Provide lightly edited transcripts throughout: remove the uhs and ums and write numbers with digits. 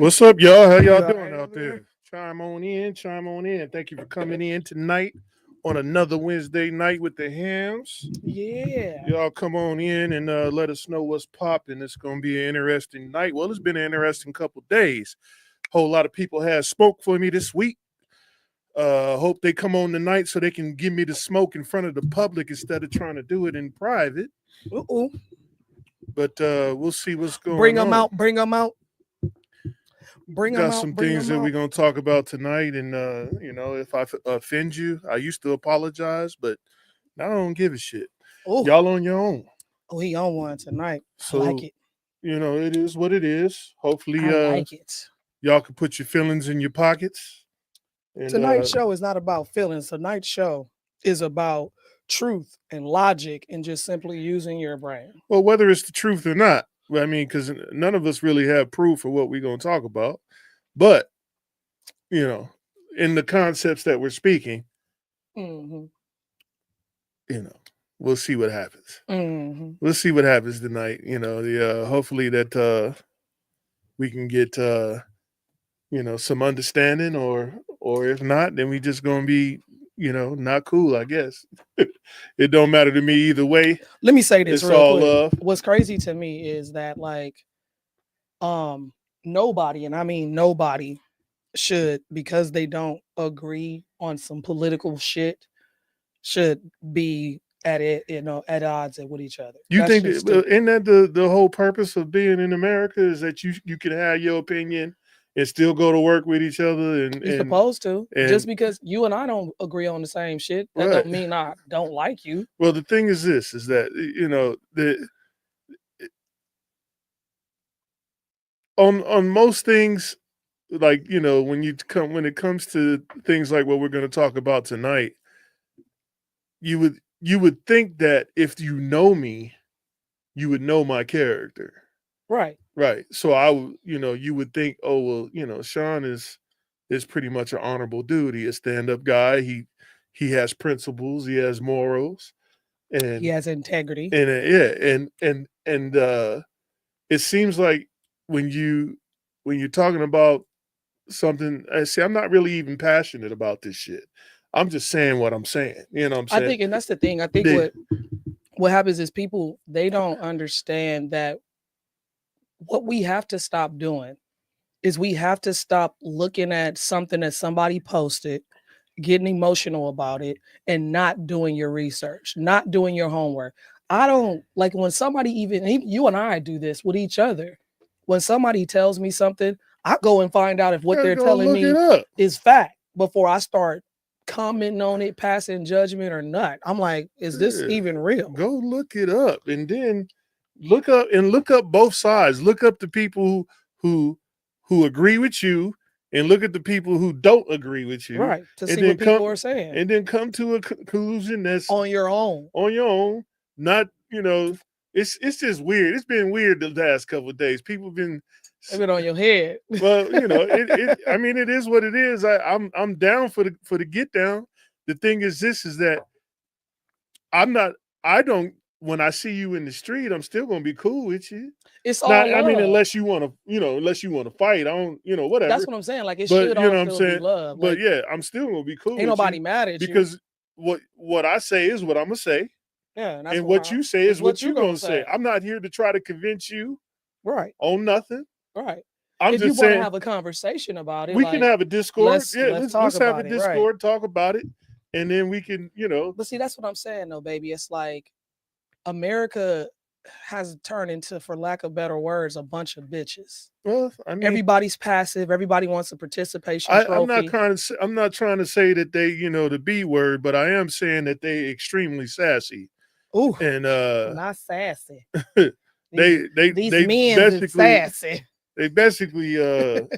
What's up, y'all? How y'all You all doing right out over there? there? Chime on in, chime on in. Thank you for coming in tonight on another Wednesday night with the hams. Yeah. Y'all come on in and let us know what's popping. It's gonna be an interesting night. Well, it's been an interesting couple days. Whole lot of people have spoke for me this week. Hope they come on tonight so they can give me the smoke in front of the public instead of trying to do it in private. Uh-oh. But we'll see what's Bring going them on. out. Bring them out. Bring them Got out. some Bring things them that we're out. gonna talk about tonight, and if I offend you, I used to apologize, but now I don't give a shit. Oh, Y'all on your own, oh, he on one tonight. I like so it. it is what it is. I Hopefully, like it. y'all can put your feelings in your pockets, and Tonight's show is not about feelings. Tonight's show is about truth and logic and just simply using your brain. well, whether it's the truth or not, I mean, because none of us really have proof of what we're gonna talk about, but you know, in the concepts that we're speaking, Mm-hmm. you know, we'll see what happens. Mm-hmm. We'll see what happens tonight. The hopefully that we can get some understanding, or if not, then we just gonna be not cool. I guess it don't matter to me either way. Let me say this It's real all quick. love. What's crazy to me is that um nobody, and I mean nobody, should, because they don't agree on some political shit, should be at it, at odds with each other. You That's think just stupid. isn't that the whole purpose of being in America is that you can have your opinion and still go to work with each other You're and supposed to. and Just because you and I don't agree on the same shit, that right. don't mean I don't like you. Well, the thing is this is that on most things, like when it comes to things like what we're going to talk about tonight, you would think that if you know me, you would know my character, Right. right? So I would, you would think, oh well, Sean is pretty much an honorable dude. He a stand up guy. He has principles. He has morals, He and has integrity. yeah, and it seems like when you're talking about something, I see, I'm not really even passionate about this shit. I'm just saying what I'm saying. You know what I'm I saying? think, and that's the thing. I think They, what happens is people, they don't understand that what we have to stop doing is we have to stop looking at something that somebody posted, getting emotional about it, and not doing your research, not doing your homework. I don't like when somebody, even you and I do this with each other. When somebody tells me something, I go and find out if what gotta they're go telling look it me up. is fact before I start commenting on it, passing judgment or not. I'm like, is this Yeah. even real? Go look it up, and then look up both sides. Look up the people who who agree with you, and look at the people who don't agree with you, Right. To and see then what people come are saying and then come to a conclusion that's on your own. on your own. Not it's just weird. It's been weird the last couple of days. People been Have it on your head. well, I mean, it is what it is. I'm down for the get down. The thing is this is that I'm not. I don't. When I see you in the street, I'm still gonna be cool with you. It's Not. all I mean, love. unless you want to fight, I don't. That's Whatever. what I'm saying. Like it But should you all know what I'm still be saying. love. But Like yeah, I'm still gonna be cool ain't with nobody you mad at you. because what I say is what I'm gonna say, Yeah, and that's and what you say it's is what what you you're gonna gonna say. say. I'm not here to try to convince you Right, on nothing. right. I'm If you just want to saying have a conversation about it, we can like have a Discord. let's Yeah, let's let's talk let's have a about it. Right. Discord, talk about it, and then we can, But see, that's what I'm saying though, baby. It's like America has turned into, for lack of better words, a bunch of bitches. well, I mean, Everybody's passive. Everybody wants a participation I'm not trophy. trying to. I'm not trying to say that they, the B word, but I am saying that they extremely sassy, Ooh, and not sassy. These they men's is basically sassy. they basically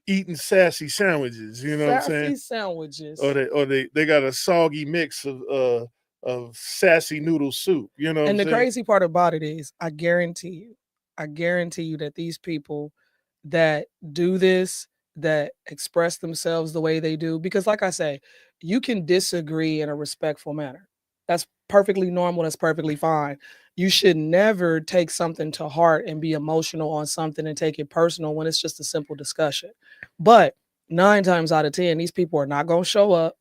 eating sassy sandwiches. You know what I'm saying? Sassy sandwiches. Or they got a soggy mix of sassy noodle soup. You know what I'm And the saying? crazy part about it is, I guarantee you that these people that do this, that express themselves the way they do, because like I say, you can disagree in a respectful manner. That's perfectly normal. That's perfectly fine. You should never take something to heart and be emotional on something and take it personal when it's just a simple discussion. But 9 times out of 10, these people are not going to show up.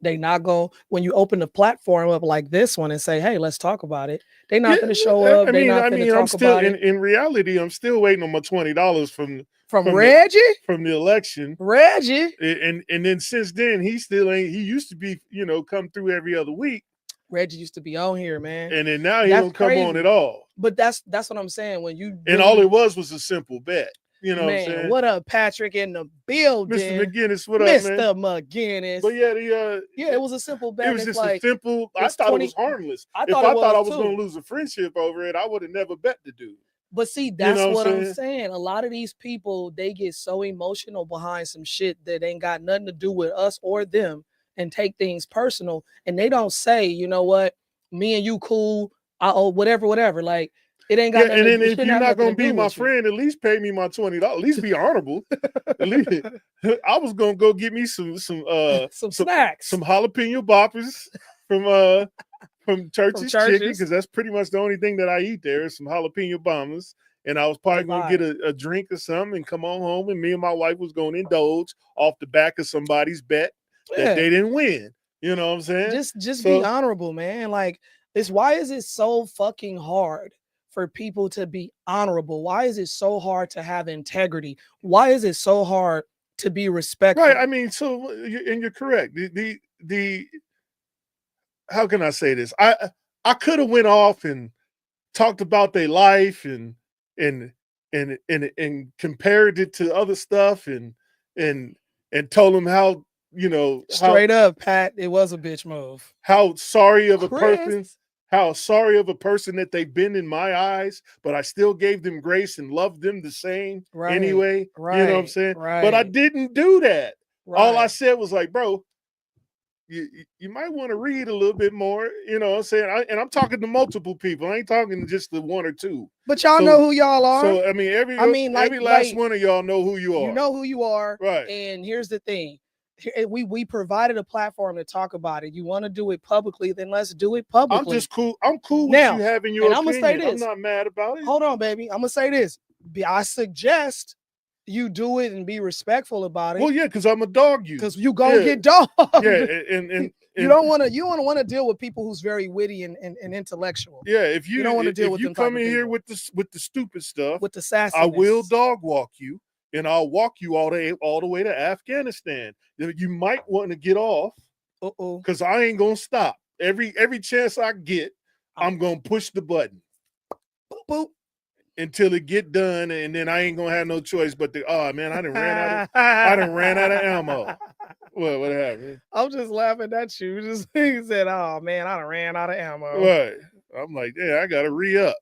They not going when you open the platform up like this one and say, "Hey, let's talk about it." They not going to show up. They not going to I'm talk still about it. in reality. I'm still waiting on my $20 from Reggie. From the election. Reggie. And then since then, he still ain't. He used to be, come through every other week. Reggie used to be on here, man. And then now he don't come on at all. But that's what I'm saying. When you and all it was a simple bet. You know man, what I'm saying? What up, Patrick in the building? Mr. McGinnis, what up, man? Mr. McGinnis. But yeah, it was a simple bet. It was just a simple. I thought it was harmless. If I thought I was going to lose a friendship over it, I would have never bet the dude. But see, that's what I'm saying. A lot of these people, they get so emotional behind some shit that ain't got nothing to do with us or them and take things personal. And they don't say, you know what, me and you cool, whatever. Like, it ain't got and then if you're not going to be my friend, at least pay me my $20. At least be honorable. At least I was going to go get me some snacks, some jalapeno boppers from Church's Chicken, because that's pretty much the only thing that I eat there is some jalapeno bombers. And I was probably going to get a drink or something and come on home, and me and my wife was going to indulge off the back of somebody's bet that they didn't win. You know what I'm saying? Just be honorable, man. Like, why is it so fucking hard for people to be honorable? Why is it so hard to have integrity? Why is it so hard to be respectful? Right. I mean, and you're correct. The how can I say this? I could have went off and talked about their life and compared it to other stuff and told them how, straight up, Pat, it was a bitch move. How sorry of a person that they've been in my eyes, but I still gave them grace and loved them the same anyway. Right, you know what I'm saying? Right. But I didn't do that. Right. All I said was like, bro, you might want to read a little bit more, you know what I'm saying? And I'm talking to multiple people. I ain't talking to just the one or two. But y'all know who y'all are. So, I mean, every last one of y'all know who you are. You know who you are. Right. And here's the thing. We provided a platform to talk about it. You want to do it publicly, then let's do it publicly. I'm just cool. I'm cool with you having your opinion. I'm gonna say this. I'm not mad about it. Hold on, baby. I'm gonna say this. I suggest you do it and be respectful about it. Well, yeah, because I'm a dog. Because you gonna get dogged. Yeah, and you don't want to deal with people who's very witty and intellectual. Yeah, if you don't want to deal with them. You come in here with the stupid stuff, with the sassiness, I will dog walk you. And I'll walk you all the way to Afghanistan. You might want to get off, because I ain't gonna stop. Every chance I get, I'm gonna push the button, boop, boop, until it get done, and then I ain't gonna have no choice but to. Oh man, I done ran out of ammo. What happened? I'm just laughing at you. He said, "Oh man, I done ran out of ammo." Right. I'm like, yeah, I gotta re-up.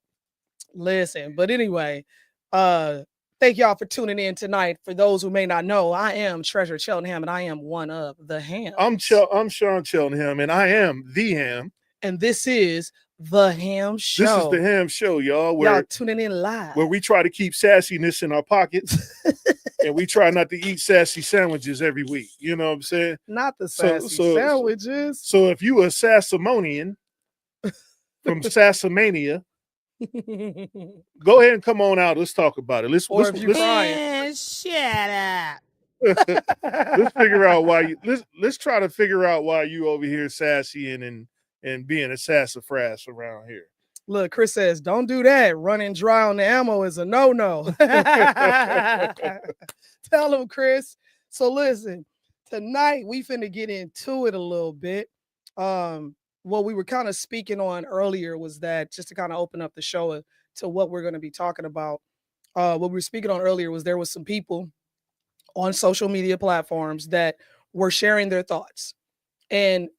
Listen, but anyway, thank y'all for tuning in tonight. For those who may not know, I am Treasure Cheltenham, and I am one of the Hams. I'm Sean Cheltenham, and I am the Ham. And this is the Ham Show. This is the Ham Show, y'all. Y'all tuning in live. Where we try to keep sassiness in our pockets, and we try not to eat sassy sandwiches every week. You know what I'm saying? Not the sassy sandwiches. So if you a Sassamonian from Sassamania, go ahead and come on out. Let's talk about it. Let's crying. Shut up. Let's figure out why you. Let's try to figure out why you over here sassy and being a sassafras around here. Look, Chris says, "Don't do that. Running dry on the ammo is a no-no." Tell him, Chris. So listen, tonight we finna get into it a little bit. What we were kind of speaking on earlier was that, just to kind of open up the show to what we're going to be talking about. What we were speaking on earlier was there was some people on social media platforms that were sharing their thoughts. And,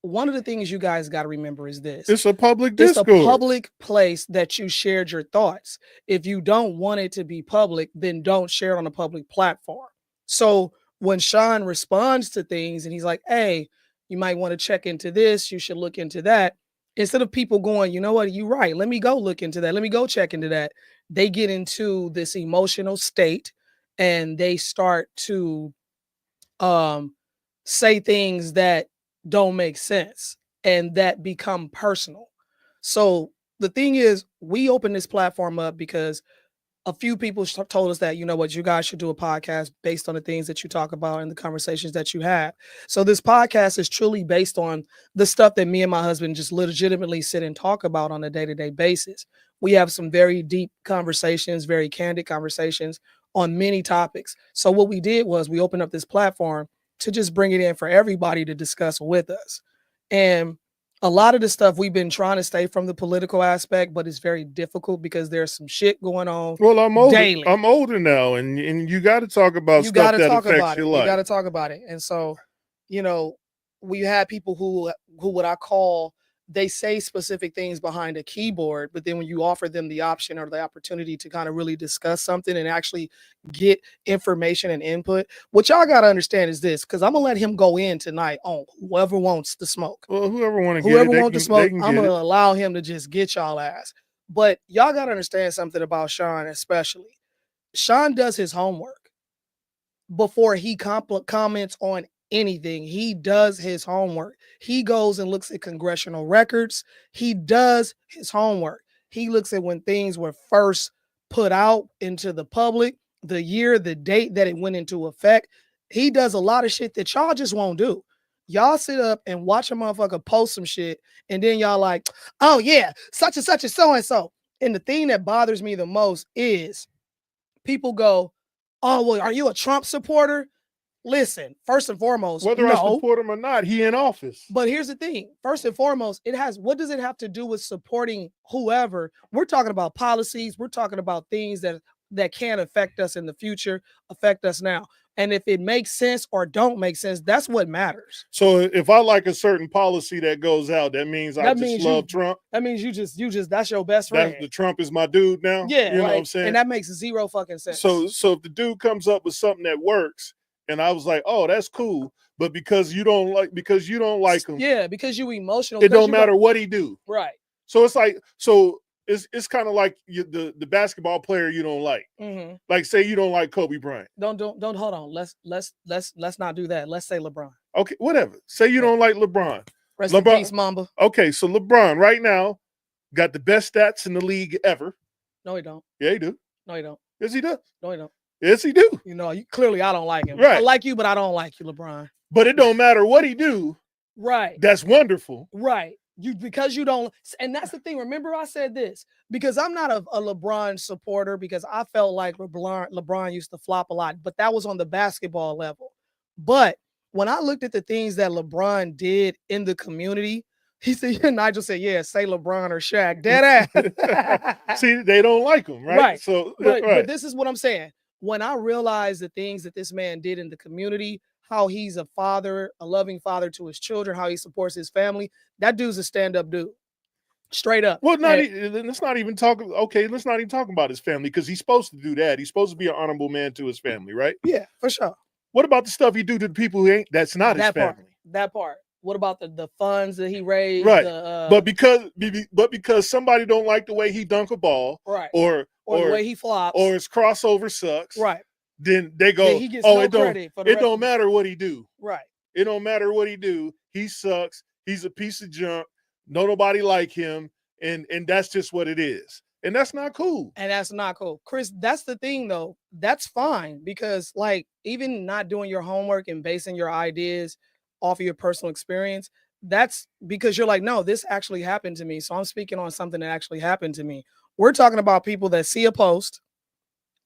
one of the things you guys got to remember is this. It's a public discourse. It's a public place that you shared your thoughts. If you don't want it to be public, then don't share it on a public platform. So when Sean responds to things and he's like, hey, you might want to check into this, you should look into that. Instead of people going, you know what, you're right, let me go look into that, let me go check into that, they get into this emotional state and they start to say things that don't make sense. and that become personal. So the thing is, we open this platform up because a few people told us that, you know what, you guys should do a podcast based on the things that you talk about and the conversations that you have. So this podcast is truly based on the stuff that me and my husband just legitimately sit and talk about on a day-to-day basis. We have some very deep conversations, very candid conversations on many topics. So what we did was we opened up this platform to just bring it in for everybody to discuss with us. And a lot of the stuff we've been trying to stay from the political aspect, but it's very difficult because there's some shit going on. Well, I'm older. Daily. I'm older now, and you got to talk about stuff that affects your life. You got to talk about it. And so, you know, we had people who what I call, they say specific things behind a keyboard, but then when you offer them the option or the opportunity to kind of really discuss something and actually get information and input, what y'all got to understand is this, because I'm gonna let him go in tonight on whoever wants the smoke. Well, whoever wants the smoke, I'm gonna allow him to just get y'all ass. But y'all got to understand something about Sean, especially. Sean does his homework before he comments on anything. He does his homework. He goes and looks at congressional records. He does his homework. He looks at when things were first put out into the public, the year, the date that it went into effect. He does a lot of shit that y'all just won't do. Y'all sit up and watch a motherfucker post some shit, and then y'all like, oh yeah, such and such and so and so. And the thing that bothers me the most is people go, oh, well, are you a Trump supporter? Listen, first and foremost, whether I support him or not, he in office. But here's the thing. First and foremost, what does it have to do with supporting whoever? We're talking about policies. We're talking about things that can affect us in the future, affect us now. And if it makes sense or don't make sense, that's what matters. So if I like a certain policy that goes out, that means I just love Trump. That means you just that's your best friend. The Trump is my dude now. Yeah, you know what I'm saying? And that makes zero fucking sense. So if the dude comes up with something that works, and I was like, oh, that's cool, but because you don't like him, yeah, because you emotional, it don't matter what he do, right? So it's like it's kind of like the basketball player you don't like. Mm-hmm. Like, say you don't like Kobe Bryant. Don't hold on. Let's not do that. Let's say LeBron. Okay, whatever. Say you don't like LeBron. Rest in peace, Mamba. Okay, so LeBron right now got the best stats in the league ever. No, he don't. Yeah, he do. No, he don't. Yes, he does. No, he don't. Yes, he do. You know, clearly I don't like him. Right. I like you, but I don't like you, LeBron. But it don't matter what he do. Right. That's wonderful. Right. Because you don't, and that's the thing. Remember, I said this because I'm not a LeBron supporter because I felt like LeBron used to flop a lot, but that was on the basketball level. But when I looked at the things that LeBron did in the community, he said, Nigel said, yeah, say LeBron or Shaq. Dead ass. See, they don't like him, right? Right. So, but this is what I'm saying. When I realized the things that this man did in the community, how he's a father, a loving father to his children, how he supports his family, that dude's a stand-up dude. Straight up. Well, let's not even talk about his family because he's supposed to do that. He's supposed to be an honorable man to his family, right? Yeah, for sure. What about the stuff he do to the people who that's not his family? That part. What about the funds that he raised? Right. But because somebody don't like the way he dunk a ball, right, or the way he flops, or his crossover sucks, right, then they go, he gets no credit for the it don't matter what he do. Right. It don't matter what he do. He sucks. He's a piece of junk. Nobody like him. And that's just what it is. And that's not cool. And that's not cool. Chris, that's the thing though. That's fine because like even not doing your homework and basing your ideas off of your personal experience, that's because you're like, no, this actually happened to me. So I'm speaking on something that actually happened to me. We're talking about people that see a post,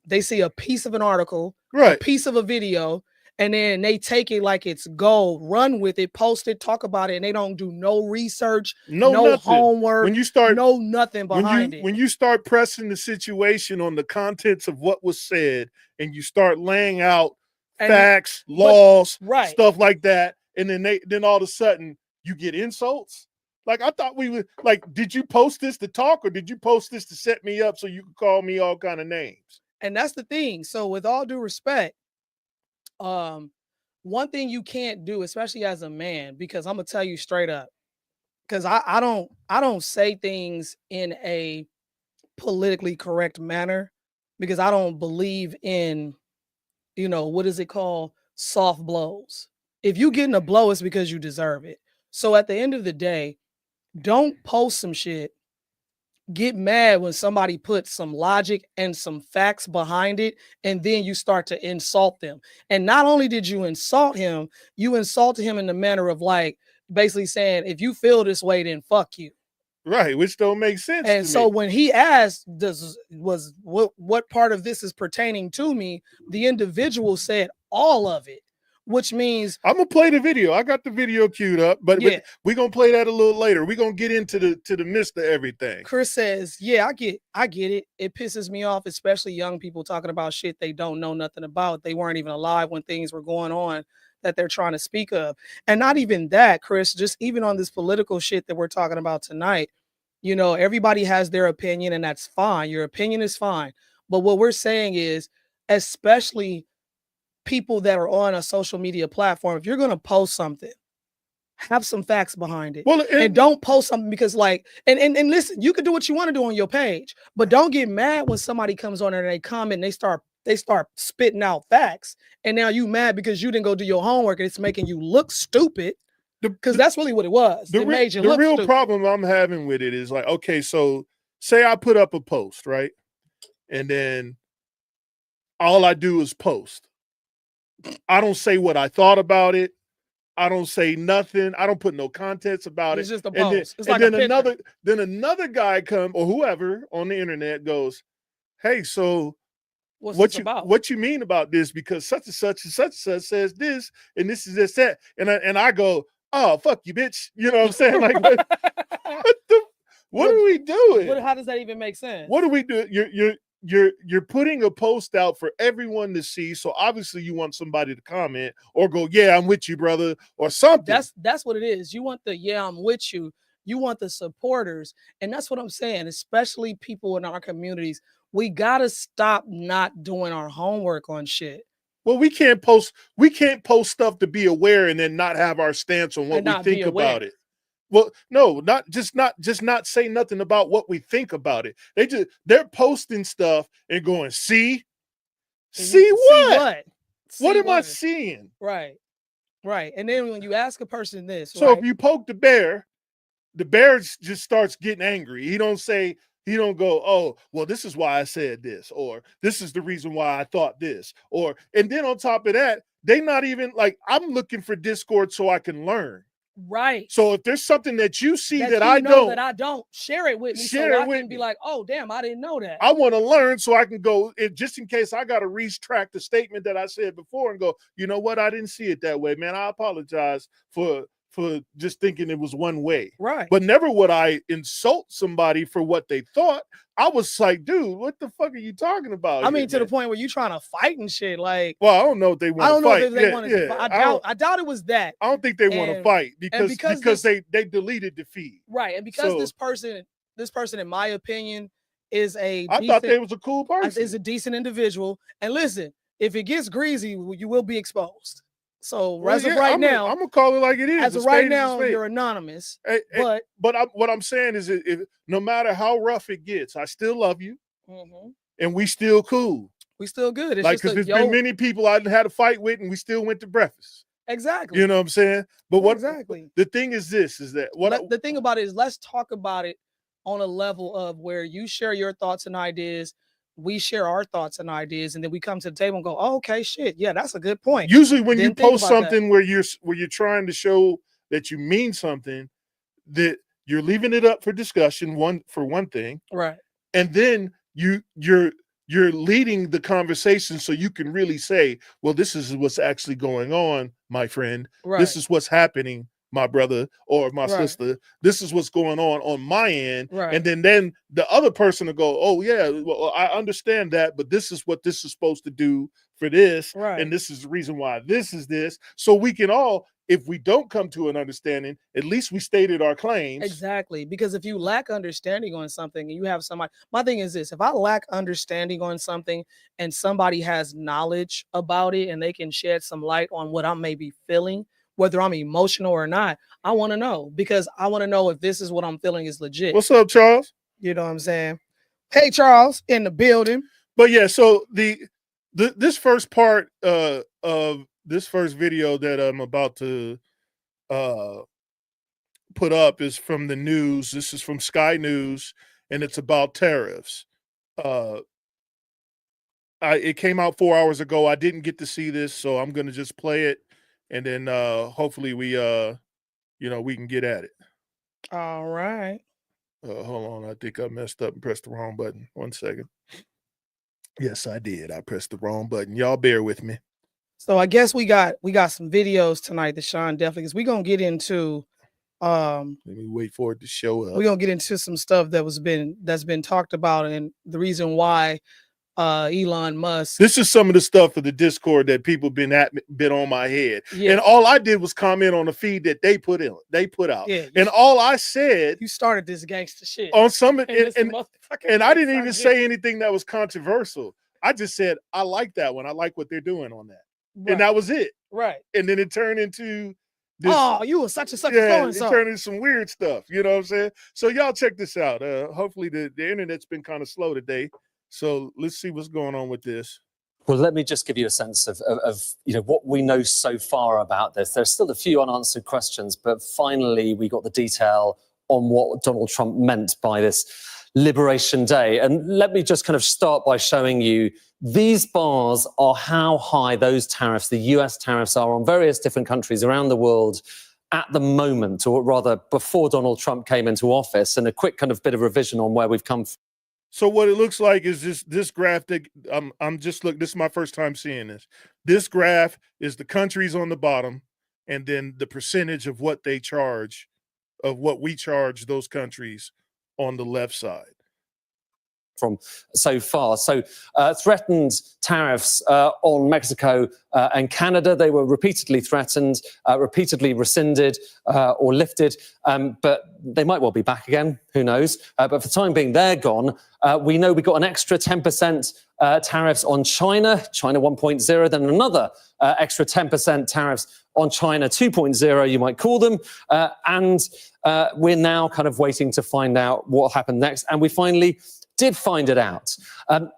they see a piece of an article, right, a piece of a video, and then they take it like it's gold, run with it, post it, talk about it, and they don't do no research, no homework, when you start, no nothing behind it. When you start pressing the situation on the contents of what was said, and you start laying out facts, laws, right, stuff like that, and then all of a sudden you get insults. Like I thought we would like, did you post this to talk or did you post this to set me up so you could call me all kind of names? And that's the thing. So with all due respect, one thing you can't do, especially as a man, because I'm gonna tell you straight up, because I don't say things in a politically correct manner because I don't believe in, what is it called? Soft blows. If you getting a blow, it's because you deserve it. So at the end of the day, don't post some shit. Get mad when somebody puts some logic and some facts behind it, and then you start to insult them. And not only did you insult him, you insulted him in the manner of like basically saying, if you feel this way, then fuck you. Right, which don't make sense And to so me. when he asked, what part of this is pertaining to me, the individual said all of it, which means I'm gonna play the video. I got the video queued up, but yeah. we're gonna play that a little later. We're gonna get into the midst of everything. Chris says, yeah, I get it. It pisses me off, especially young people talking about shit they don't know nothing about. They weren't even alive when things were going on that they're trying to speak of. And not even that, Chris, just even on this political shit that we're talking about tonight, you know, everybody has their opinion and that's fine. Your opinion is fine. But what we're saying is, especially people that are on a social media platform, if you're going to post something, have some facts behind it. Well, and don't post something because like, and listen, you can do what you want to do on your page, but don't get mad when somebody comes on there and they comment and they start spitting out facts. And now you mad because you didn't go do your homework and it's making you look stupid. Because that's really what it was. It made you look real stupid. problem I'm having with it is like, okay, so say I put up a post, right? And then all I do is post. I don't say what I thought about it. I don't say nothing. I don't put no context about It's it. just a And post. It's like then a picture. another guy come or whoever on the internet goes, hey, so What's this about? what you mean about this? Because such and such and such and such says this, and this is this that. And I go, oh, fuck you, bitch. You know what I'm saying? Like what are we doing? How does that even make sense? What do we do? You're putting a post out for everyone to see. So obviously you want somebody to comment or go, yeah, I'm with you, brother, or something. That's what it is. You want the yeah, I'm with you. You want the supporters. And that's what I'm saying, especially people in our communities. We gotta stop not doing our homework on shit. Well, we can't post stuff to be aware and then not have our stance on what we think about it. Well, no, not say nothing about what we think about it. They're posting stuff and going, see what? What am I seeing? Right. And then when you ask a person this, so if you poke the bear just starts getting angry. He don't go, oh, well, this is why I said this, or this is the reason why I thought this, and then on top of that, they not even like, I'm looking for Discord so I can learn. Right. So if there's something that you see that I don't, share it with me so I can be like, oh, damn, I didn't know that. I want to learn so I can go, just in case I got to retract the statement that I said before and go, you know what? I didn't see it that way, man. I apologize for just thinking it was one way. Right. But never would I insult somebody for what they thought. I was like, dude, what the fuck are you talking about? I mean, to the point where you trying to fight and shit. Like, well, I don't know if they want to fight. I don't know if they wanted to fight. I doubt it was that. I don't think they want to fight because they deleted the feed. Right. And because this person, in my opinion, is I thought they was a cool person. Is a decent individual. And listen, if it gets greasy, you will be exposed. So as of right now, I'm gonna call it like it is. As of right now, you're anonymous. But what I'm saying is, if no matter how rough it gets, I still love you, and we still cool. We still good. It's like, because there's been many people I had a fight with, and we still went to breakfast. Exactly. You know what I'm saying? But what exactly? The thing is the thing about it is, let's talk about it on a level of where you share your thoughts and ideas. We share our thoughts and ideas, and then we come to the table and go, oh, okay, shit, yeah, that's a good point. Usually when you post something where you're trying to show that you mean something, that you're leaving it up for discussion, one thing. Right. And then you're leading the conversation so you can really say, well, this is what's actually going on, my friend. Right. This is what's happening, my brother or my sister. This is what's going on my end. Right. And then the other person will go, oh yeah, well, I understand that, but this is what this is supposed to do for this. Right. And this is the reason why this is this. So we can all, if we don't come to an understanding, at least we stated our claims. Exactly. Because if you lack understanding on something and you have somebody, my thing is this, if I lack understanding on something and somebody has knowledge about it and they can shed some light on what I may be feeling, whether I'm emotional or not, I want to know, because I want to know if this is what I'm feeling is legit. What's up, Charles? You know what I'm saying? Hey, Charles, in the building. But yeah, so this first part of this first video that I'm about to put up is from the news. This is from Sky News, and it's about tariffs. It came out 4 hours ago. I didn't get to see this, so I'm gonna just play it, and then hopefully we we can get at it. All right. Hold on, I think I messed up and pressed the wrong button. 1 second. Yes, I did. I pressed the wrong button. Y'all bear with me. So I guess we got some videos tonight that Sean definitely, because we're gonna get into Let me wait for it to show up. we're gonna get into some stuff that's been talked about, and the reason why Elon Musk. This is some of the stuff for the Discord that people been on my head. Yeah. And all I did was comment on the feed that they put out. Yeah, and all I said, you started this gangster shit on some and I didn't even shit. say anything that was controversial. I just said I like that one. I like what they're doing on that. Right. And that was it. Right. And then it turned into this, oh, you were such and such yeah, a it turned into some weird stuff. You know what I'm saying? So y'all check this out. Hopefully the internet's been kind of slow today. So let's see what's going on with this. Well, let me just give you a sense of what we know so far about this. There's still a few unanswered questions, but finally we got the detail on what Donald Trump meant by this Liberation Day. And let me just kind of start by showing you these bars are how high those tariffs, the US tariffs, are on various different countries around the world at the moment, or rather before Donald Trump came into office, and a quick kind of bit of revision on where we've come from. So what it looks like is this graph that I'm just look. This is my first time seeing this. This graph is the countries on the bottom, and then the percentage of what they charge, of what we charge those countries on the left side. From so far. So threatened tariffs on Mexico and Canada. They were repeatedly threatened, repeatedly rescinded or lifted, but they might well be back again. Who knows? But for the time being, they're gone. We know we got an extra 10% tariffs on China, China 1.0, then another extra 10% tariffs on China 2.0, you might call them. And we're now kind of waiting to find out what happened next. And we finally did find it out.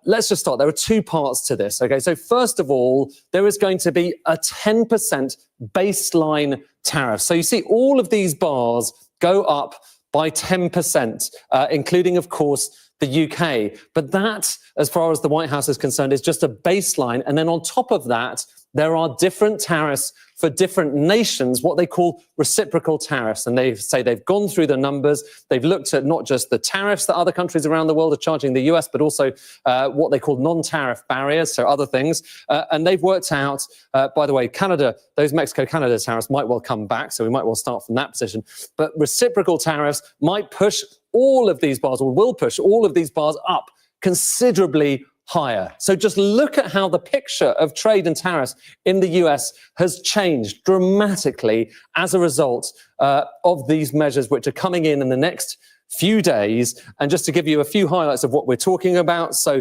Let's just start. There are two parts to this. Okay, so first of all, there is going to be a 10% baseline tariff. So you see all of these bars go up by 10%, including, of course, the UK. But that, as far as the White House is concerned, is just a baseline. And then on top of that, there are different tariffs for different nations, what they call reciprocal tariffs. And they say they've gone through the numbers. They've looked at not just the tariffs that other countries around the world are charging the US, but also what they call non-tariff barriers, so other things. And they've worked out, by the way, Canada, those Mexico-Canada tariffs might well come back, so we might well start from that position. But reciprocal tariffs might push all of these bars, or will push all of these bars up considerably higher. So just look at how the picture of trade and tariffs in the US has changed dramatically as a result of these measures, which are coming in the next few days. And just to give you a few highlights of what we're talking about. So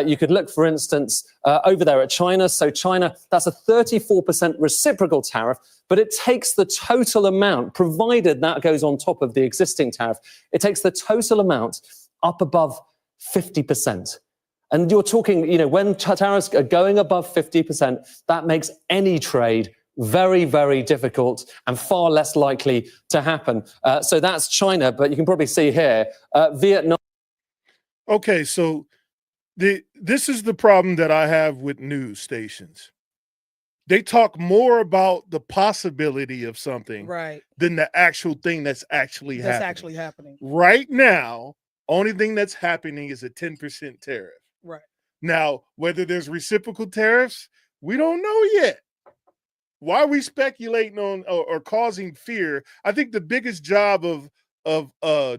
you could look, for instance, over there at China. So China, that's a 34% reciprocal tariff, but it takes the total amount, provided that goes on top of the existing tariff, it takes the total amount up above 50%. And you're talking, when tariffs are going above 50%, that makes any trade very, very difficult and far less likely to happen. So that's China, but you can probably see here, Vietnam. Okay, so this is the problem that I have with news stations. They talk more about the possibility of something than the actual thing that's actually happening. Right now, only thing that's happening is a 10% tariff. Right. Now, whether there's reciprocal tariffs, we don't know yet. Why are we speculating on or causing fear? I think the biggest job of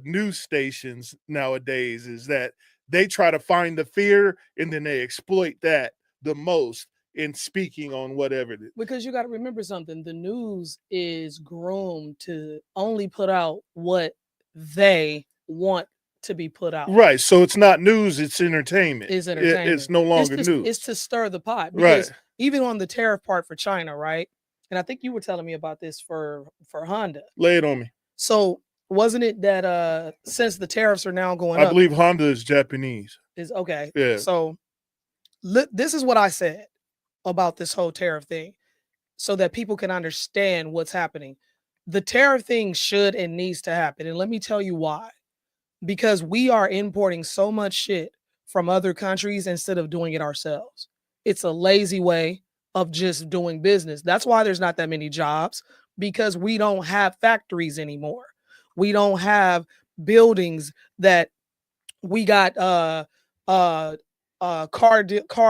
news stations nowadays is that they try to find the fear and then they exploit that the most in speaking on whatever it is. Because you got to remember something. The news is groomed to only put out what they want to be put out. Right. So it's not news, it's entertainment. It's entertainment. It's no longer news. It's to stir the pot. Because even on the tariff part for China, right? And I think you were telling me about this for Honda. Lay it on me. So wasn't it that since the tariffs are now going up, I believe Honda is Japanese. Is okay. Yeah. So this is what I said about this whole tariff thing, so that people can understand what's happening. The tariff thing should and needs to happen. And let me tell you why. Because we are importing so much shit from other countries instead of doing it ourselves. It's a lazy way of just doing business. That's why there's not that many jobs, because we don't have factories anymore. We don't have buildings that we got car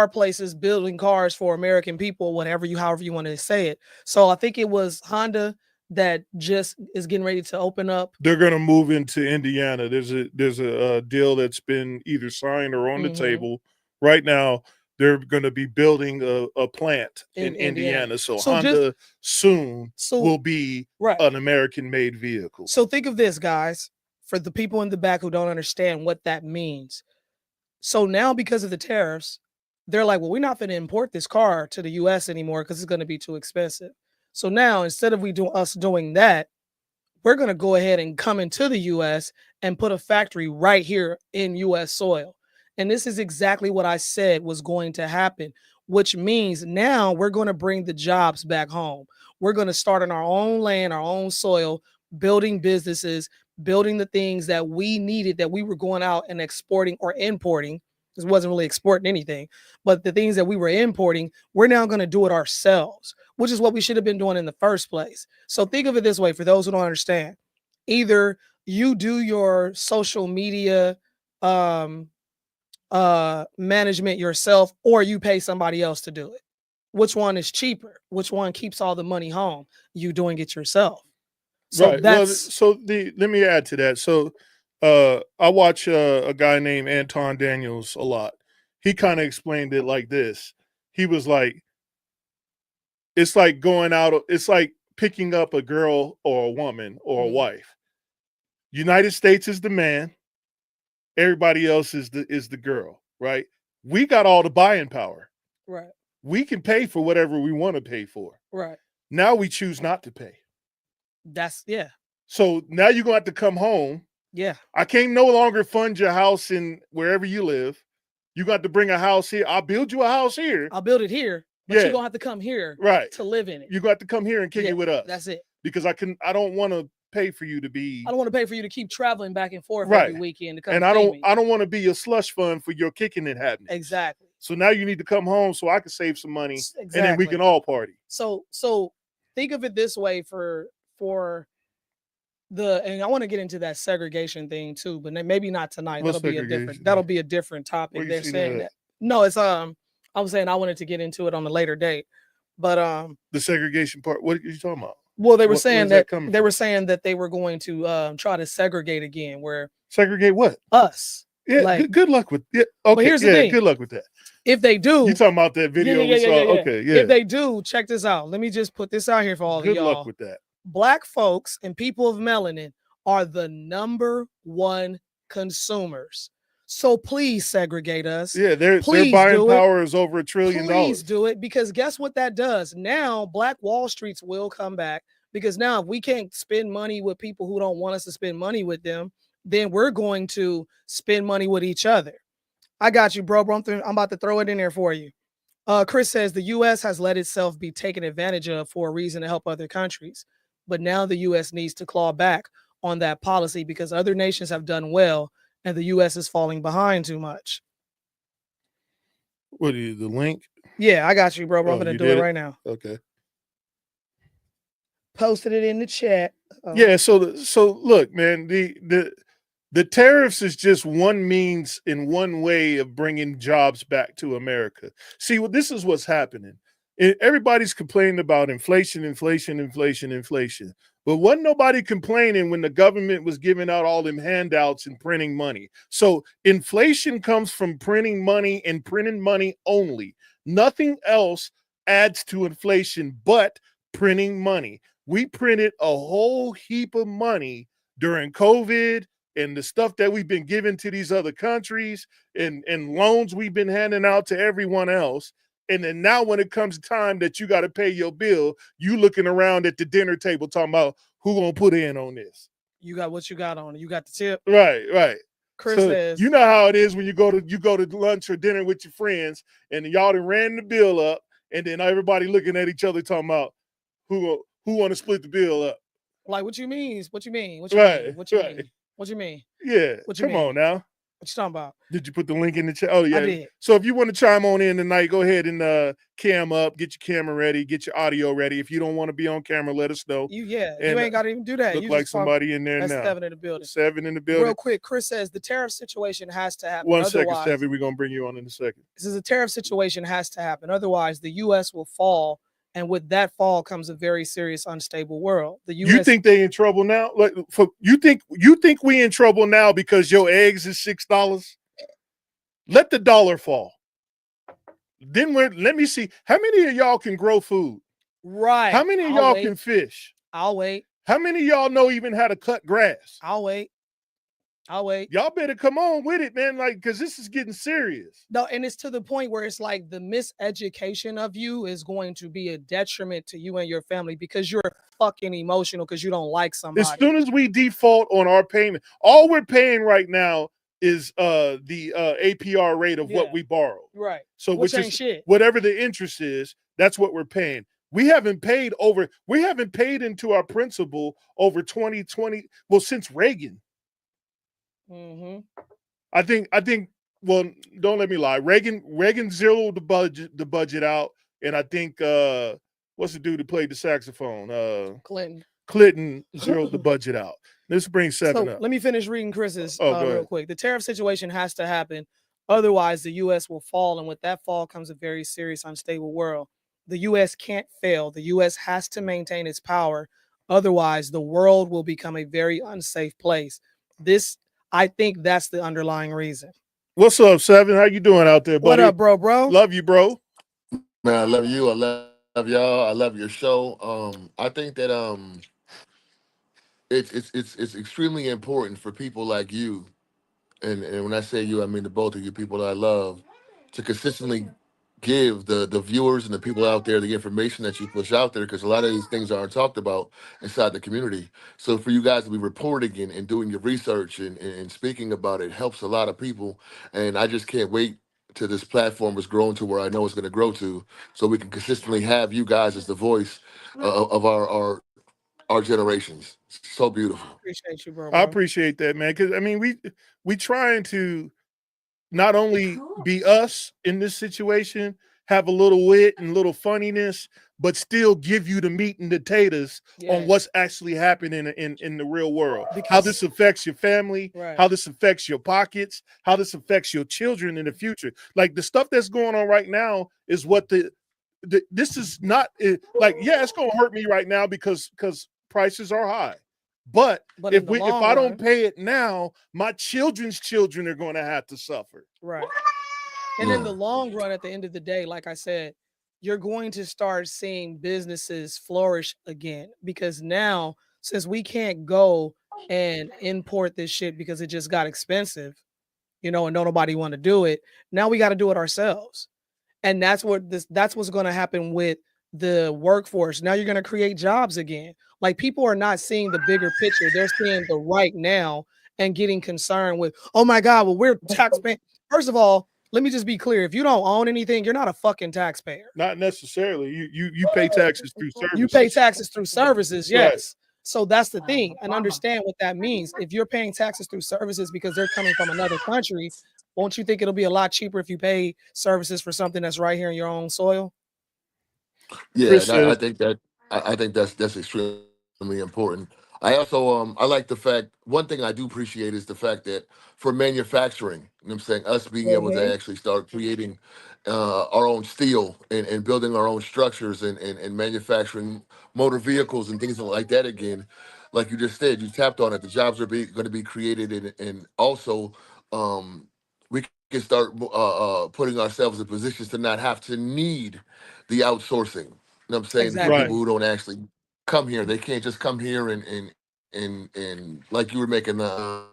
places building cars for American people, however you want to say it. So I think it was Honda that just is getting ready to open up. They're going to move into Indiana. There's a deal that's been either signed or on the table right now. They're going to be building a plant in Indiana. So Honda soon will be an American-made vehicle. So think of this, guys, for the people in the back who don't understand what that means. So now, because of the tariffs, they're like, well, we're not going to import this car to the U.S. anymore because it's going to be too expensive. So now, instead of us doing that, we're going to go ahead and come into the U.S. and put a factory right here in U.S. soil. And this is exactly what I said was going to happen, which means now we're going to bring the jobs back home. We're going to start on our own land, our own soil, building businesses, building the things that we needed, that we were going out and exporting or importing. This wasn't really exporting anything, but the things that we were importing, we're now going to do it ourselves, which is what we should have been doing in the first place. So think of it this way, for those who don't understand. Either you do your social media management yourself, or you pay somebody else to do it. Which one is cheaper? Which one keeps all the money home? You doing it yourself. So right. That's Let me add to that. So I watch a guy named Anton Daniels a lot. He kind of explained it like this. He was like, it's like going out, it's like picking up a girl or a woman or a wife. United States is the man. Everybody else is the girl, right? We got all the buying power. Right. We can pay for whatever we want to pay for. Right. Now we choose not to pay. Yeah. So now you're going to have to come home. Yeah. I can't no longer fund your house in wherever you live. You got to bring a house here. I'll build you a house here. I'll build it here, but you're going to have to come here to live in it. You got to come here and kick it with us. That's it. Because I don't want to pay for you to be. I don't want to pay for you to keep traveling back and forth every weekend to come. And I don't want to be your slush fund for your kicking it happening. Exactly. So now you need to come home so I can save some money, and then we can all party. So think of it this way for and I want to get into that segregation thing too, but maybe not tonight. That'll be a different topic. They're saying that. No, it's I was saying I wanted to get into it on a later date, but the segregation part. What are you talking about? Well, they were saying that they were going to try to segregate again. Where segregate what? Us. Yeah. Like, good luck with it. Okay. But here's the thing. Good luck with that. If they do, you talking about that video we saw? Okay. Yeah. If they do, check this out. Let me just put this out here for all of y'all. Good luck with that. Black folks and people of melanin are the number one consumers. So please segregate us. Yeah, their buying power is over $1 trillion. Please do it, because guess what that does? Now Black Wall Streets will come back, because now if we can't spend money with people who don't want us to spend money with them, then we're going to spend money with each other. I got you, bro. I'm about to throw it in there for you. Chris says the U.S. has let itself be taken advantage of for a reason to help other countries. But now the U.S. needs to claw back on that policy, because other nations have done well and the U.S. is falling behind too much. What are you, the link? Yeah, I got you, bro. I'm going to do it right now. Okay. Posted it in the chat. Yeah, so look, man, the tariffs is just one means in one way of bringing jobs back to America. See, this is what's happening. Everybody's complaining about inflation. But wasn't nobody complaining when the government was giving out all them handouts and printing money. So inflation comes from printing money and printing money only. Nothing else adds to inflation but printing money. We printed a whole heap of money during COVID and the stuff that we've been giving to these other countries and loans we've been handing out to everyone else. And then now when it comes time that you got to pay your bill, you looking around at the dinner table talking about who gonna put in on this. You got what you got on it. You got the tip. Right. Chris says, you know how it is when you go to lunch or dinner with your friends and y'all done ran the bill up, and then everybody looking at each other talking about who want to split the bill up. Like, what you mean? What you mean? What you mean? What you Right. mean? What you mean? Yeah. What you Come mean? on now. What you talking about? Did you put the link in the chat? Oh, yeah. I did. So if you want to chime on in tonight, go ahead and cam up, get your camera ready, get your audio ready. If you don't want to be on camera, let us know. You And ain't got to even do that. Look You like just talk. somebody in there That's now. 7 in the building. 7 in the building. Real quick, Chris says the tariff situation has to happen. One second, Otherwise, 7. We're gonna bring you on in a second. this is a tariff situation has to happen. Otherwise, the U.S. will fall, and with that fall comes a very serious, unstable world. The U.S. You think they in trouble now? Like, you think we in trouble now because your eggs is $6? Let the dollar fall. Then let me see how many of y'all can grow food. Right. How many of y'all can fish? I'll wait. How many of y'all know even how to cut grass? I'll wait. Y'all better come on with it, man. Like, because this is getting serious. No, and it's to the point where it's like the miseducation of you is going to be a detriment to you and your family because you're fucking emotional because you don't like somebody. As soon as we default on our payment, all we're paying right now is the APR rate of what we borrow. Right. So which ain't is shit. Whatever the interest is, that's what we're paying. We haven't paid into our principal over 2020. Well, since Reagan. Mm-hmm. I think. Well, don't let me lie. Reagan zeroed the budget out, and I think what's the dude who played the saxophone? Clinton zeroed the budget out. Let's bring 7 up. Let me finish reading Chris's real real quick. The tariff situation has to happen. Otherwise, the U.S. will fall. And with that fall comes a very serious, unstable world. The U.S. can't fail. The U.S. has to maintain its power. Otherwise, the world will become a very unsafe place. I think that's the underlying reason. What's up, 7? How you doing out there, buddy? What up, bro? Love you, bro. Man, I love you. I love y'all. I love your show. I think that it's extremely important for people like you, and when I say you, I mean the both of you people that I love, to consistently give the viewers and the people out there the information that you push out there, because a lot of these things aren't talked about inside the community. So for you guys to be reporting and doing your research and speaking about it helps a lot of people. And I just can't wait till this platform is grown to where I know it's going to grow to, so we can consistently have you guys as the voice of our generations. So beautiful. Appreciate you, bro. I appreciate that, man. Because I mean, we trying to not only be us in this situation, have a little wit and a little funniness, but still give you the meat and potatoes on what's actually happening in the real world. How this affects your family, how this affects your pockets, how this affects your children in the future. Like the stuff that's going on right now is what this is not like, it's going to hurt me right now because prices are high. But if I don't pay it now, my children's children are going to have to suffer. Right. And in the long run, at the end of the day, like I said, you're going to start seeing businesses flourish again, because now, since we can't go and import this shit because it just got expensive, and don't nobody want to do it, now we got to do it ourselves. And that's what's going to happen with the workforce. Now you're going to create jobs again. Like, people are not seeing the bigger picture. They're seeing the right now and getting concerned with, oh my God, well, we're taxpaying. First of all, let me just be clear. If you don't own anything, you're not a fucking taxpayer. Not necessarily. You pay taxes through services. You pay taxes through services, yes. Right. So that's the thing. And understand what that means. If you're paying taxes through services because they're coming from another country, won't you think it'll be a lot cheaper if you pay services for something that's right here in your own soil? Yeah, I think that's extremely important. I also I like the fact, one thing I do appreciate is the fact that for manufacturing, you know what I'm saying, us being able to actually start creating our own steel and building our own structures and manufacturing motor vehicles and things like that again, like you just said, you tapped on it. The jobs are going to be created, and also we can start putting ourselves in positions to not have to need the outsourcing. You know what I'm saying? Exactly. For people who don't actually come here, they can't just come here and like you were making the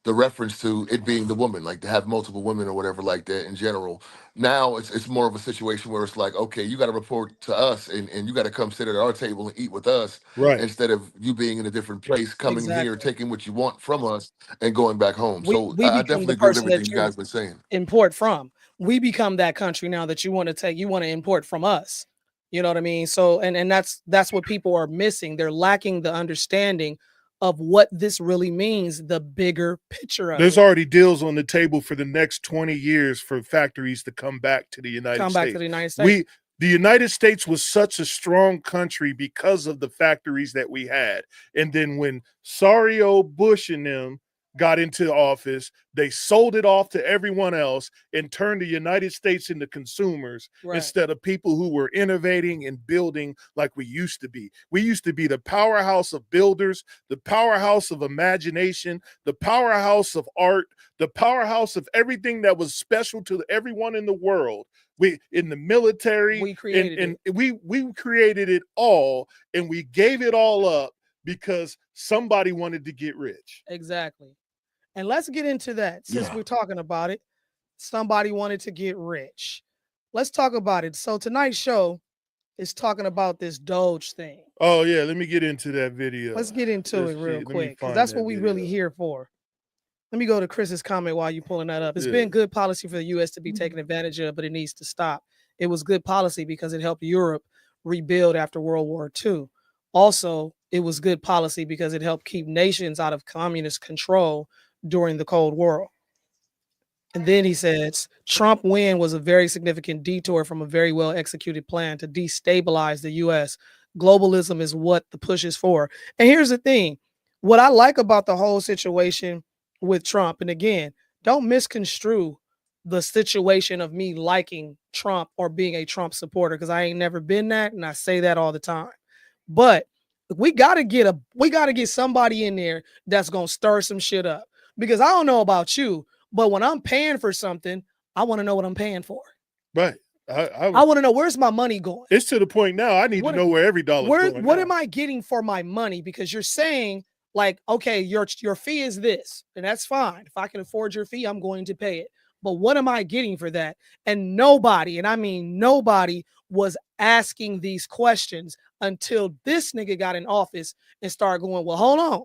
reference to it being the woman, like to have multiple women or whatever like that in general. Now it's more of a situation where it's like, okay, you got to report to us and you got to come sit at our table and eat with us, right? Instead of you being in a different place, coming here, taking what you want from us and going back home. So I definitely agree with everything you guys been saying. Import from. We become that country now that you want to import from us. You know what I mean? So, and that's what people are missing. They're lacking the understanding of what this really means, the bigger picture of There's it. already deals on the table for the next 20 years for factories to come back to the United Come States. back to the United States. The United States was such a strong country because of the factories that we had. And then when sorry old Bush and them got into office, they sold it off to everyone else and turned the United States into consumers instead of people who were innovating and building like we used to be. We used to be the powerhouse of builders, the powerhouse of imagination, the powerhouse of art, the powerhouse of everything that was special to everyone in the world. We in the military, we created it. We created it all, and we gave it all up because somebody wanted to get rich. Exactly. And let's get into that since we're talking about it. Somebody wanted to get rich. Let's talk about it. So tonight's show is talking about this Doge thing. Oh yeah, let me get into that video. Let's get into it real quick, because that's what we really here for. Let me go to Chris's comment while you're pulling that up. It's been good policy for the U.S. to be taken advantage of, but it needs to stop. It was good policy because it helped Europe rebuild after World War II. Also, it was good policy because it helped keep nations out of communist control during the Cold War. And then he says, Trump win was a very significant detour from a very well executed plan to destabilize the U.S. Globalism is what the push is for. And here's the thing. What I like about the whole situation with Trump, and again, don't misconstrue the situation of me liking Trump or being a Trump supporter, because I ain't never been that, and I say that all the time. But we gotta get somebody in there that's gonna stir some shit up. Because I don't know about you, but when I'm paying for something, I want to know what I'm paying for. Right. I want to know, where's my money going? It's to the point now I need to know where every dollar's going. What am I getting for my money? Because you're saying, like, okay, your fee is this, and that's fine. If I can afford your fee, I'm going to pay it. But what am I getting for that? And nobody, and I mean nobody, was asking these questions until this nigga got in office and started going, well, hold on.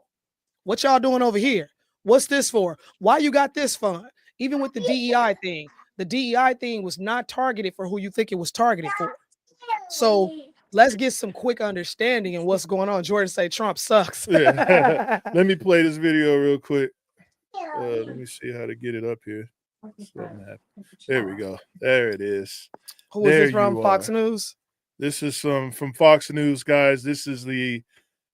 What y'all doing over here? What's this for? Why you got this fund? Even with the DEI thing was not targeted for who you think it was targeted for. So let's get some quick understanding in what's going on. Jordan say Trump sucks. Yeah. Let me play this video real quick. Let me see how to get it up here. There we go. There it is. Who is this from? Fox News? This is from Fox News, guys. This is the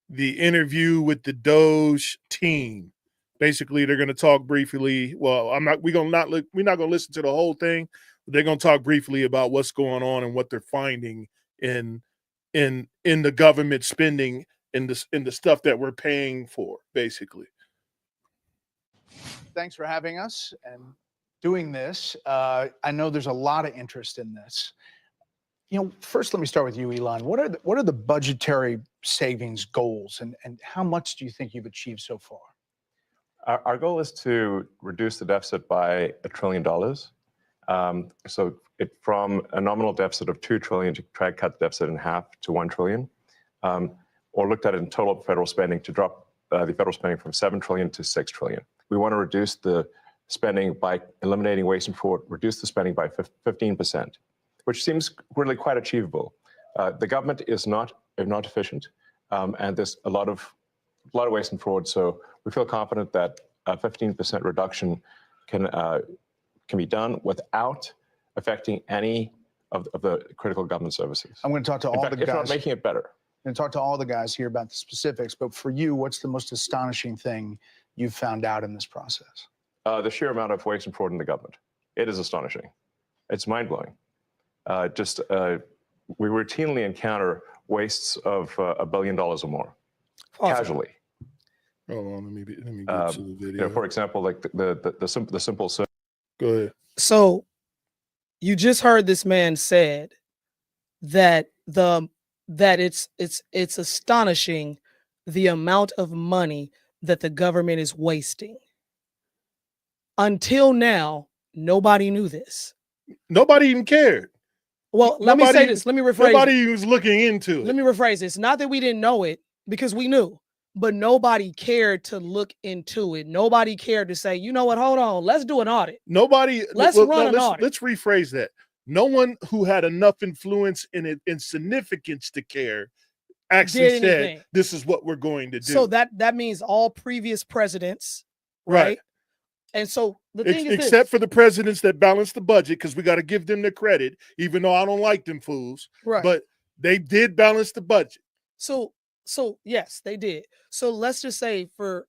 interview with the Doge team. Basically, they're going to talk briefly. Well, we're not going to listen to the whole thing. But they're going to talk briefly about what's going on and what they're finding in the government spending in the stuff that we're paying for, basically. Thanks for having us and doing this. I know there's a lot of interest in this. First, let me start with you, Elon. What are the budgetary savings goals, and how much do you think you've achieved so far? Our goal is to reduce the deficit by $1 trillion. So from a nominal deficit of $2 trillion to try to cut the deficit in half to $1 trillion, or looked at it in total federal spending to drop the federal spending from $7 trillion to $6 trillion. We want to reduce the spending by eliminating waste and fraud, reduce the spending by 15%, which seems really quite achievable. The government is not efficient, and there's a lot of waste and fraud. So we feel confident that a 15% reduction can be done without affecting any of the critical government services. I'm going to talk to all the guys. If not making it better. I'm going to talk to all the guys here about the specifics. But for you, what's the most astonishing thing you've found out in this process? The sheer amount of waste and fraud in the government. It is astonishing. It's mind-blowing. We routinely encounter wastes of $1 billion or more, casually. Hold on, let me get to the video. For example, like the simple. Go ahead. So, you just heard this man said that it's astonishing the amount of money that the government is wasting. Until now, nobody knew this. Nobody even cared. Well, let me say this. Let me rephrase. Nobody was looking into it. Let me rephrase this. Not that we didn't know it, because we knew, but nobody cared to look into it. Nobody cared to say, you know what? Hold on. Let's do an audit. Let's run an audit. Let's rephrase that. No one who had enough influence and significance to care actually Did said, anything. this is what we're going to do. So that means all previous presidents, right? And so the thing is except this. for the presidents that balanced the budget, because we got to give them the credit, even though I don't like them fools. Right. But they did balance the budget. So yes, they did. So let's just say for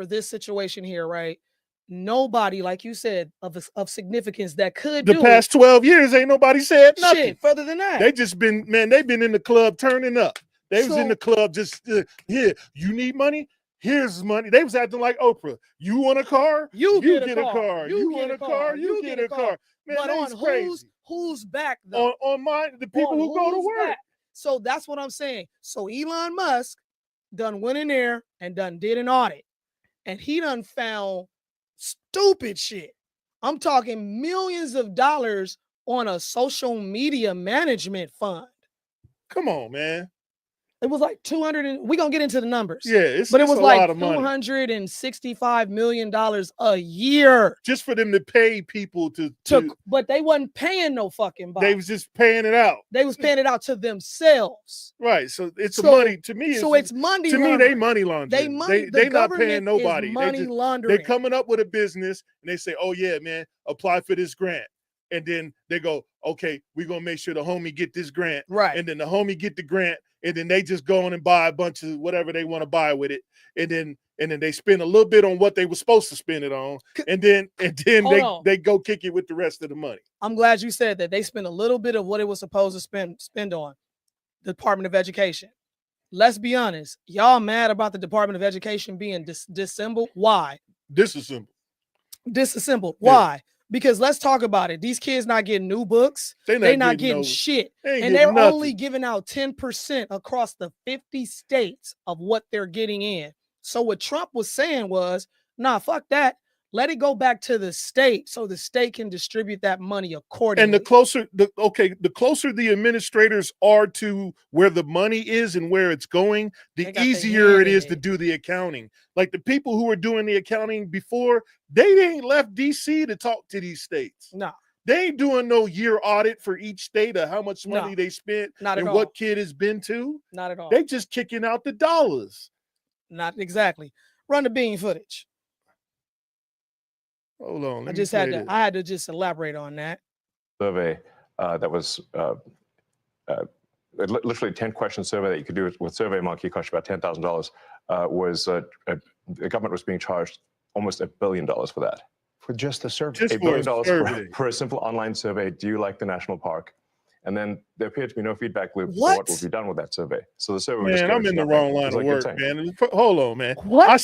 this situation here, right? Nobody, like you said, of significance that could The do past 12 years, ain't nobody said nothing. shit further than that. They just been, man, they've been in the club turning up. They was in So- the club just, here, you need money? Here's money. They was acting like Oprah. You want a car? You get a car. car. You want a car? You get a car. Man, but that's on crazy. who's back though? On mine, the people On who go to who's work. back? So that's what I'm saying. So Elon Musk done went in there and done did an audit, and he done found stupid shit. I'm talking millions of dollars on a social media management fund. Come on, man. It was like 200 and we're gonna get into the numbers. Yeah, but it it's was a like lot of money. $265 million a year. Just for them to pay people to But they wasn't paying no fucking body. they was just paying it out. They was paying it out to themselves. Right. So it's So- money to me. So it's money. To me, laundering. they money laundering. They not paying government is nobody. money They laundering. coming up with a business and they say, oh yeah, man, apply for this grant. And then they go, okay, we're gonna make sure the homie get this grant. Right. And then the homie get the grant, and then they just go on and buy a bunch of whatever they want to buy with it. And then they spend a little bit on what they were supposed to spend it on. And then they go kick it with the rest of the money. I'm glad you said that. They spent a little bit of what it was supposed to spend on the Department of Education. Let's be honest. Y'all mad about the Department of Education being disassembled? Why? Disassembled. Disassembled. Yeah. Why? Because let's talk about it. These kids not getting new books. They not getting shit. And they're only giving out 10% across the 50 states of what they're getting in. So what Trump was saying was, nah, fuck that. Let it go back to the state so the state can distribute that money accordingly. And the closer the administrators are to where the money is and where it's going, the easier it is to do the accounting. Like the people who were doing the accounting before, they ain't left DC to talk to these states. No. They ain't doing no year audit for each state of how much money they spent and what kid has been to. Not at all. They just kicking out the dollars. Not exactly. Run the bean footage. Hold on. I had to just elaborate on that. Survey that was literally 10-question survey that you could do with SurveyMonkey, cost you about $10,000. The government was being charged almost $1 billion for that. For just the survey. $1 billion for a simple online survey. Do you like the national park? And then there appeared to be no feedback loop for what will be done with that survey. So the survey. Man, I'm in the wrong line of work, man. Hold on, man. What? I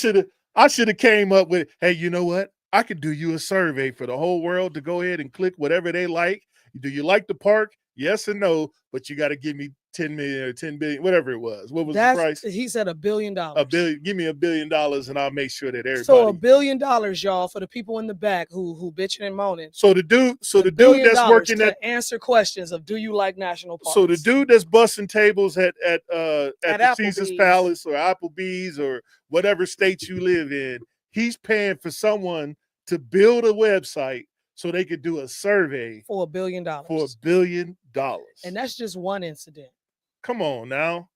should have came up with, hey, you know what? I could do you a survey for the whole world to go ahead and click whatever they like. Do you like the park? Yes or no? But you got to give me 10 million or 10 billion, whatever it was. What was the price? He said $1 billion. $1 billion. Give me $1 billion, and I'll make sure that everybody. So $1 billion, y'all, for the people in the back who bitching and moaning. So the dude that's working to answer questions of, do you like national parks? So the dude that's busting tables at the Caesar's Palace or Applebee's or whatever state you live in, he's paying for someone to build a website so they could do a survey for $1 billion. For $1 billion. And that's just one incident. Come on now.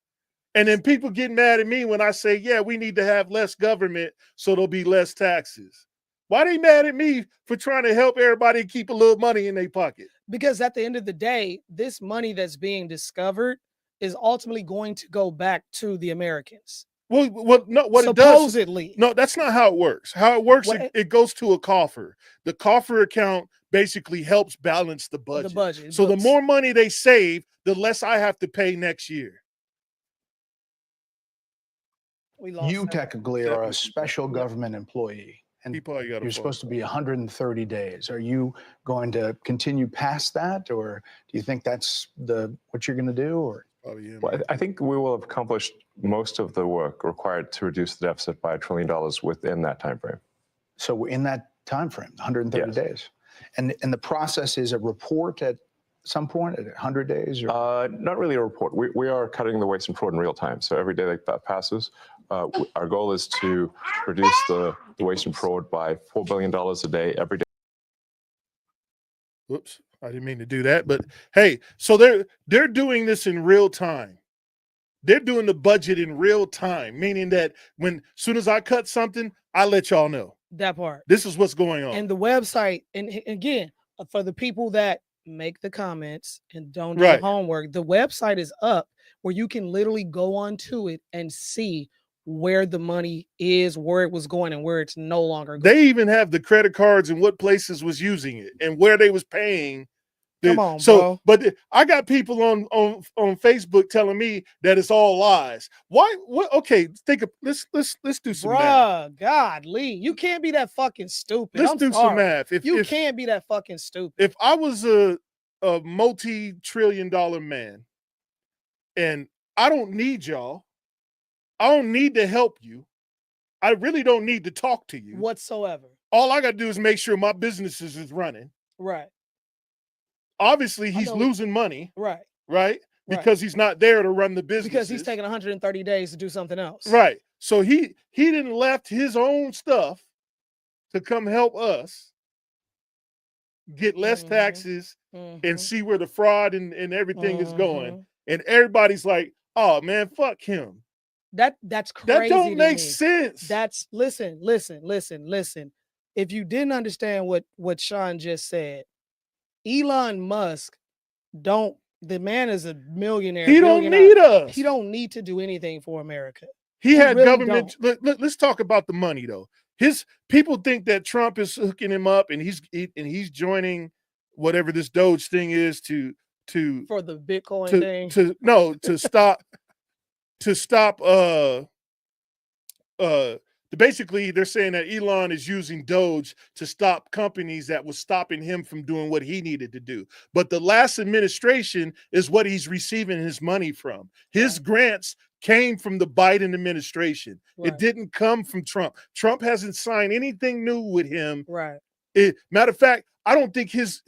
And then people get mad at me when I say, yeah, we need to have less government so there'll be less taxes. Why they mad at me for trying to help everybody keep a little money in their pocket? Because at the end of the day, this money that's being discovered is ultimately going to go back to the Americans. Well, no, what supposedly. It does, no, that's not how it works. How it works, it goes to a coffer. The coffer account basically helps balance the budget. So the more money they save, the less I have to pay next year. You technically are a special government employee, and you're supposed to be 130 days. Are you going to continue past that, or do you think that's what you're going to do? Or well, I think we will have accomplished most of the work required to reduce the deficit by $1 trillion within that time frame. So in that time frame, 130 days, and the process is a report at some point at 100 days? Or? Not really a report. We are cutting the waste and fraud in real time. So every day that passes, our goal is to reduce the waste and fraud by $4 billion a day every day. Whoops, I didn't mean to do that. But hey, so they're doing this in real time. They're doing the budget in real time, meaning that when soon as I cut something, I let y'all know. That part. This is what's going on. And the website, and again, for the people that make the comments and don't do Right. the homework, the website is up where you can literally go onto it and see where the money is, where it was going, and where it's no longer going. They even have the credit cards and what places was using it and where they was paying. Come on, so, bro. But I got people on Facebook telling me that it's all lies. Why? What? Okay, let's do some math. Bruh, God, Lee, you can't be that fucking stupid. Let's do some math. You can't be that fucking stupid. If I was a multi-trillion-dollar man and I don't need y'all, I don't need to help you. I really don't need to talk to you whatsoever. All I got to do is make sure my businesses is running. Right. Obviously, he's losing money. Right. Right? Because he's not there to run the business. Because he's taking 130 days to do something else. Right. So he didn't left his own stuff to come help us get less taxes and see where the fraud and everything is going. And everybody's like, oh man, fuck him. That's crazy. That don't make sense. That's listen. If you didn't understand what Sean just said, Elon Musk the man is a millionaire. He don't need us. He don't need to do anything for America. He had really government. Let's talk about the money though. His people think that Trump is hooking him up and he's joining whatever this Doge thing is to for the Bitcoin thing. To stop basically they're saying that Elon is using Doge to stop companies that was stopping him from doing what he needed to do. But the last administration is what he's receiving his money from. His grants came from the Biden administration. It didn't come from Trump. Trump hasn't signed anything new with him. Right. Matter of fact, I don't think his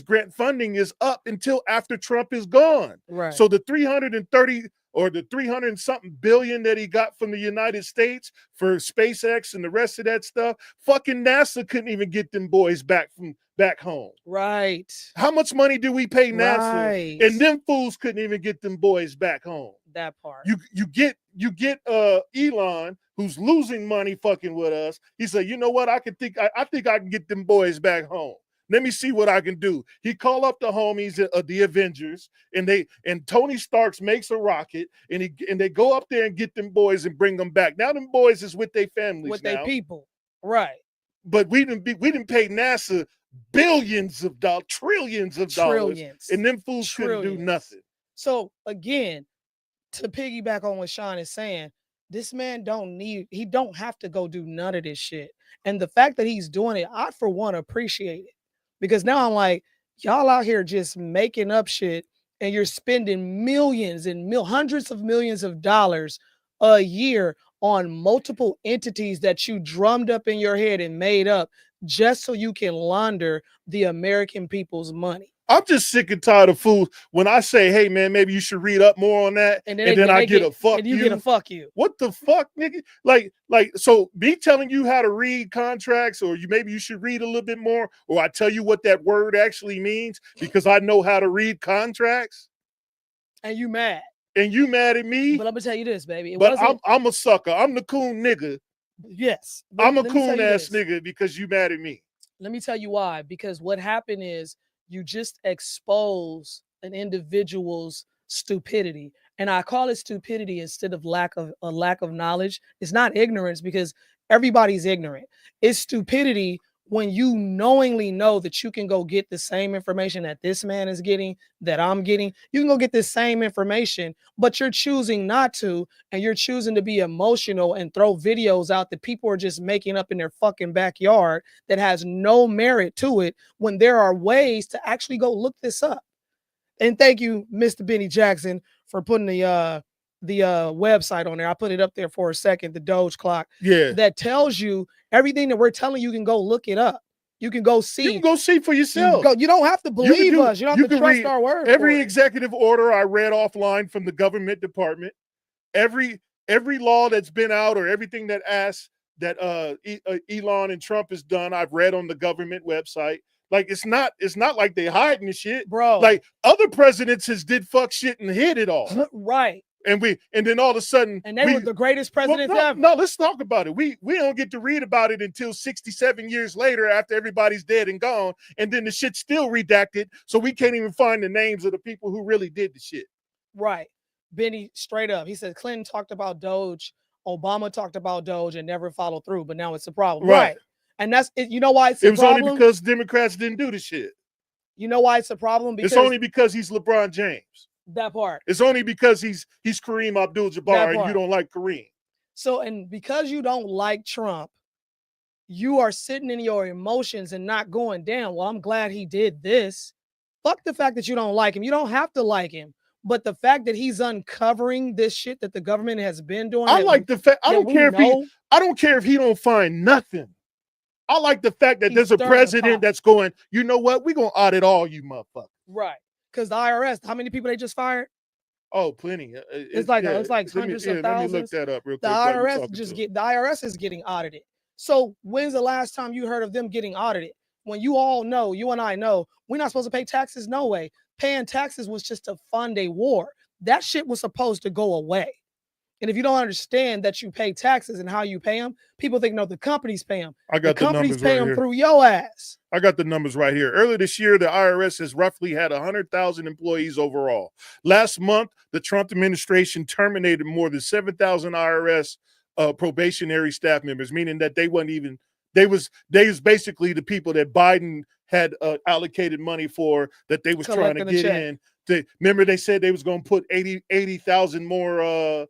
grant funding is up until after Trump is gone. Right. So the 330 or the 300 something billion that he got from the United States for SpaceX and the rest of that stuff, fucking NASA couldn't even get them boys back home. Right. How much money do we pay NASA? Right. And them fools couldn't even get them boys back home. That part. You get Elon, who's losing money fucking with us. He said, you know what? I think I can get them boys back home. Let me see what I can do. He called up the homies of the Avengers, and Tony Stark makes a rocket, and they go up there and get them boys and bring them back. Now them boys is with their families, with their people, right? But we didn't pay NASA billions of dollars, trillions of dollars, and them fools couldn't do nothing. So again, to piggyback on what Sean is saying, this man he don't have to go do none of this shit. And the fact that he's doing it, I for one appreciate it. Because now I'm like, y'all out here just making up shit and you're spending millions and hundreds of millions of dollars a year on multiple entities that you drummed up in your head and made up just so you can launder the American people's money. I'm just sick and tired of fools when I say, hey man, maybe you should read up more on that. And then I get a fuck you. And you get a fuck you. What the fuck, nigga? Like, so me telling you how to read contracts, or maybe you should read a little bit more, or I tell you what that word actually means because I know how to read contracts. And you mad. And you mad at me? But I'm gonna tell you this, baby. I'm a sucker. I'm the coon nigga. Yes. I'm a coon ass nigga because you mad at me. Let me tell you why. Because what happened is you just expose an individual's stupidity. And I call it stupidity instead of lack of knowledge. It's not ignorance because everybody's ignorant. It's stupidity when you knowingly know that you can go get the same information that this man is getting, that I'm getting. You can go get the same information, but you're choosing not to, and you're choosing to be emotional and throw videos out that people are just making up in their fucking backyard that has no merit to it when there are ways to actually go look this up. And thank you, Mr. Benny Jackson, for putting the website on there. I put it up there for a second, the Doge clock. Yeah. That tells you everything that we're telling you. You can go look it up. You can go see. You can go see for yourself. You don't have to believe us. You don't have to trust our word. Every executive order I read offline from the government department, every law that's been out or everything that asks that Elon and Trump has done, I've read on the government website. Like it's not like they hiding the shit, bro. Like other presidents has did fuck shit and hid it all, right? And then all of a sudden, and they were the greatest presidents ever. No, let's talk about it. We don't get to read about it until 67 years later, after everybody's dead and gone, and then the shit's still redacted, so we can't even find the names of the people who really did the shit. Right, Benny, straight up, he said Clinton talked about Doge, Obama talked about Doge, and never followed through. But now it's a problem, right? And that's it. You know why it's a problem? Only because Democrats didn't do the shit. You know why it's a problem? Because it's only because he's LeBron James. That part. It's only because he's Kareem Abdul-Jabbar and you don't like Kareem. So, and because you don't like Trump, you are sitting in your emotions and not going, damn, well, I'm glad he did this. Fuck the fact that you don't like him. You don't have to like him. But the fact that he's uncovering this shit that the government has been doing. I like the fact, I don't care if he don't find nothing. I like the fact that there's a president that's going, you know what? We're going to audit all you motherfuckers. Right. Because the IRS, how many people they just fired? Oh, plenty. It's like hundreds of thousands. Let me look that up real quick. The IRS is getting audited. So when's the last time you heard of them getting audited? When you all know, you and I know, we're not supposed to pay taxes. No way. Paying taxes was just to fund a war. That shit was supposed to go away. And if you don't understand that you pay taxes and how you pay them, people think, no, the companies pay them. I got the companies numbers pay right them here. through your ass. I got the numbers right here. Earlier this year, the IRS has roughly had 100,000 employees overall. Last month, the Trump administration terminated more than 7,000 IRS probationary staff members, meaning that they was basically the people that Biden had allocated money for, that they was trying to get in. Remember, they said they was going to put 80,000 more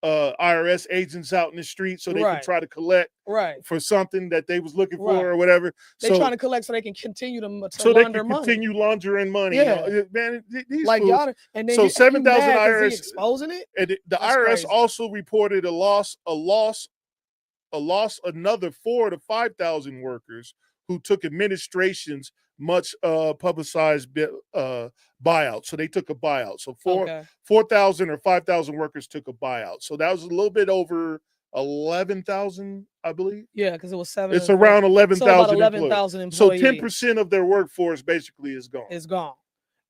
IRS agents out in the street so they can try to collect for something that they was looking for or whatever. They're trying to collect so they can continue to continue laundering money. Yeah, man, these like fools. y'all. And then so 7,000 IRS exposing it. And the IRS crazy. Also reported another 4,000 to 5,000 workers who took administration's much publicized buyout. So they took a buyout. So 4,000 or 5,000 workers took a buyout. So that was a little bit over 11,000, I believe. Yeah, because it was 7. It's around 11,000 employees. So 10% of their workforce basically is gone. It's gone.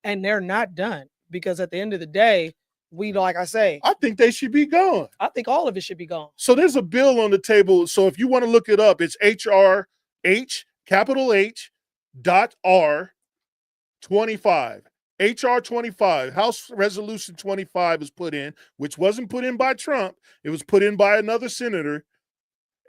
And they're not done, because at the end of the day, like I say, I think they should be gone. I think all of it should be gone. So there's a bill on the table. So if you want to look it up, it's HR.R25. HR 25, House Resolution 25 is put in, which wasn't put in by Trump. It was put in by another senator.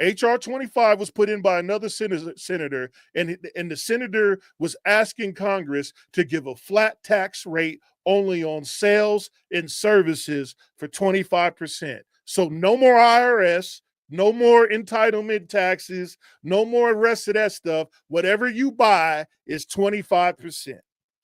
HR 25 was put in by another senator, and the senator was asking Congress to give a flat tax rate only on sales and services for 25%. So no more IRS, no more entitlement taxes, no more rest of that stuff. Whatever you buy is 25%.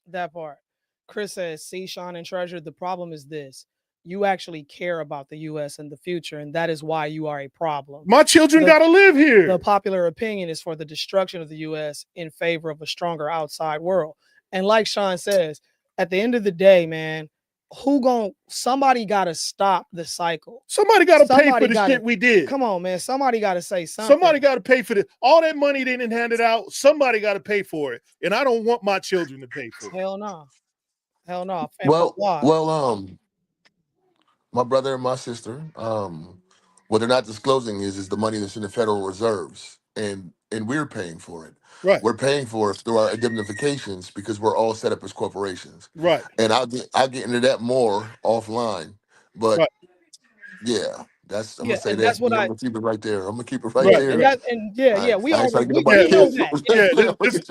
That part. Chris says, see, Sean and Treasure, the problem is this. You actually care about the U.S. and the future, and that is why you are a problem. My children got to live here. The popular opinion is for the destruction of the U.S. in favor of a stronger outside world. And like Sean says, at the end of the day, man, somebody got to stop the cycle. Somebody got to pay for the shit we did. Come on, man. Somebody got to say something. Somebody got to pay for it. All that money they didn't hand it out. Somebody got to pay for it. And I don't want my children to pay for it. Hell no. Hell no. Well, my brother and my sister, what they're not disclosing is the money that's in the Federal Reserves, and we're paying for it. Right. We're paying for it through our indemnifications because we're all set up as corporations. Right. And I'll get into that more offline. But yeah, I'm gonna say that. I'm gonna keep it right there. I'm gonna keep it right there. We know that. There's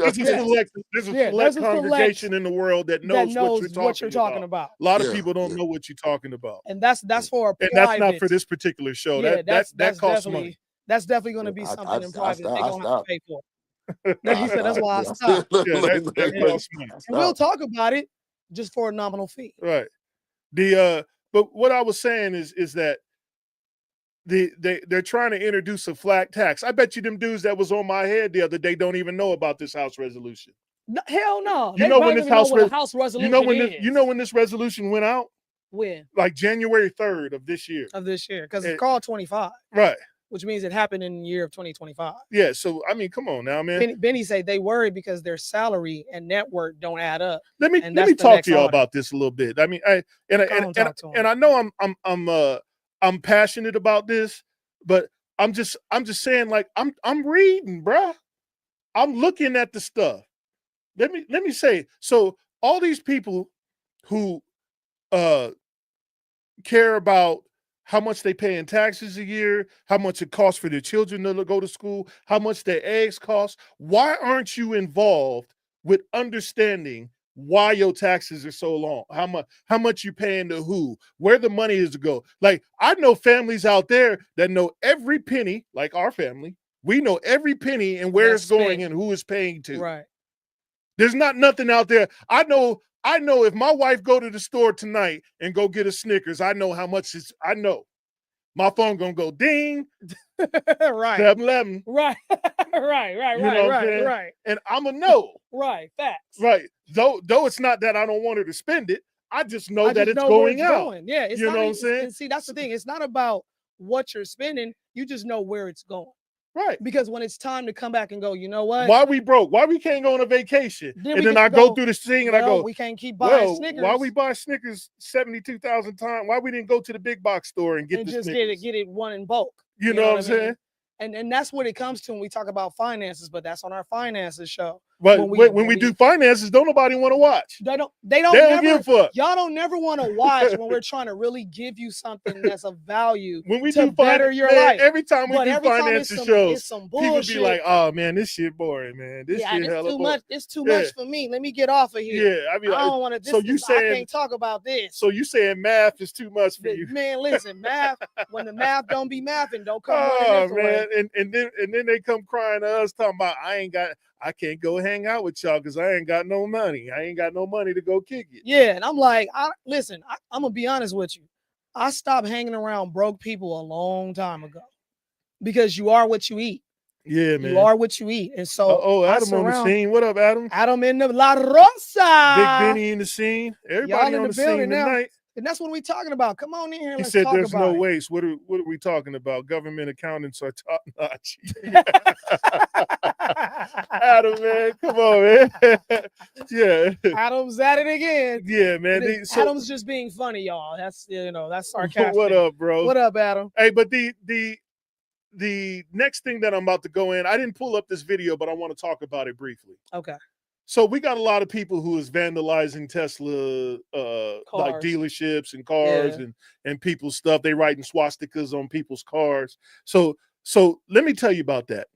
a select congregation in the world that knows what you're talking about. A lot of people don't know what you're talking about. And that's for and that's not for this particular show. Yeah, that costs money. That's definitely going to be something in private they're going to have to pay for. He said that's why I stopped. And we'll talk about it just for a nominal fee. Right. But what I was saying is that they're trying to introduce a flat tax. I bet you them dudes that was on my head the other day don't even know about this House resolution. No, hell no. You know when this House resolution you know when this resolution went out? When? Like January 3rd of this year. Because it's called 25. Right. which means it happened in the year of 2025. Yeah, so I mean, come on now, man. Benny say they worry because their salary and network don't add up. Let me And let that's me the talk next to y'all audit. about this a little bit. I mean, Talk to 'em. I know I'm passionate about this, but I'm just saying, like, I'm reading, bruh. I'm looking at the stuff. Let me say, so all these people who care about how much they pay in taxes a year, how much it costs for their children to go to school, how much their eggs cost. Why aren't you involved with understanding why your taxes are so long? How much you paying to who? Where the money is to go? Like, I know families out there that know every penny, like our family. We know every penny and where That's it's going spent. and who it's paying to. Right. There's not nothing out there. I know if my wife go to the store tonight and go get a Snickers, I know how much it's, I know. My phone gonna go ding, Right. 7-Eleven. Right. right. You know what I'm saying? Right. And I'ma know. Right. Facts. Right. Though it's not that I don't want her to spend it. I just know I that just it's know where going it's out. going. Yeah. It's You not know what I'm even- saying? And see, that's the thing. It's not about what you're spending. You just know where it's going. Right. Because when it's time to come back and go, you know what? Why we broke? Why we can't go on a vacation? Then and we then get I to go go, through this thing and I well, go, we can't keep buying well, Snickers. why we buy Snickers 72,000 times? Why we didn't go to the big box store and get and the just Snickers? get it one in bulk? You know what I'm I mean? saying? And that's what it comes to when we talk about finances, but that's on our finances show. But when we do finances, don't nobody want to watch. They don't They don't give a fuck. Y'all don't never want to watch when we're trying to really give you something that's of value When we to do better your man, life. every time we But do every time finances it's shows, some people bullshit. be like, "Oh man, this shit boring, man. This shit it's hella too boring." much. It's too Yeah. much for me. Let me get off of here. Yeah, I mean, I don't want to. so you I saying- can't talk about this. So you saying math is too much for you? Man, listen, math. When the math don't be mathing, don't come running Oh this way. man, and then they come crying to us talking about I can't go hang out with y'all because I ain't got no money. I ain't got no money to go kick it. Yeah, and I'm like, I'm gonna be honest with you. I stopped hanging around broke people a long time ago because you are what you eat. Yeah, man. You are what you eat, and so Adam on the scene. What up, Adam? Adam in the La Rosa. Big Benny in the scene. Everybody in on the the scene building now. tonight. And that's what we talking about. Come on in here. He Let's said talk there's about no it. waste. What are we talking about? Government accountants are top notch. Adam, man, come on, man. Yeah. Adam's at it again. Yeah, man. Adam's just being funny, y'all. That's that's sarcastic. What up, bro? What up, Adam? Hey, but the next thing that I'm about to go in, I didn't pull up this video, but I want to talk about it briefly. Okay. So we got a lot of people who is vandalizing Tesla like dealerships and cars and people's stuff. They writing swastikas on people's cars. So let me tell you about that.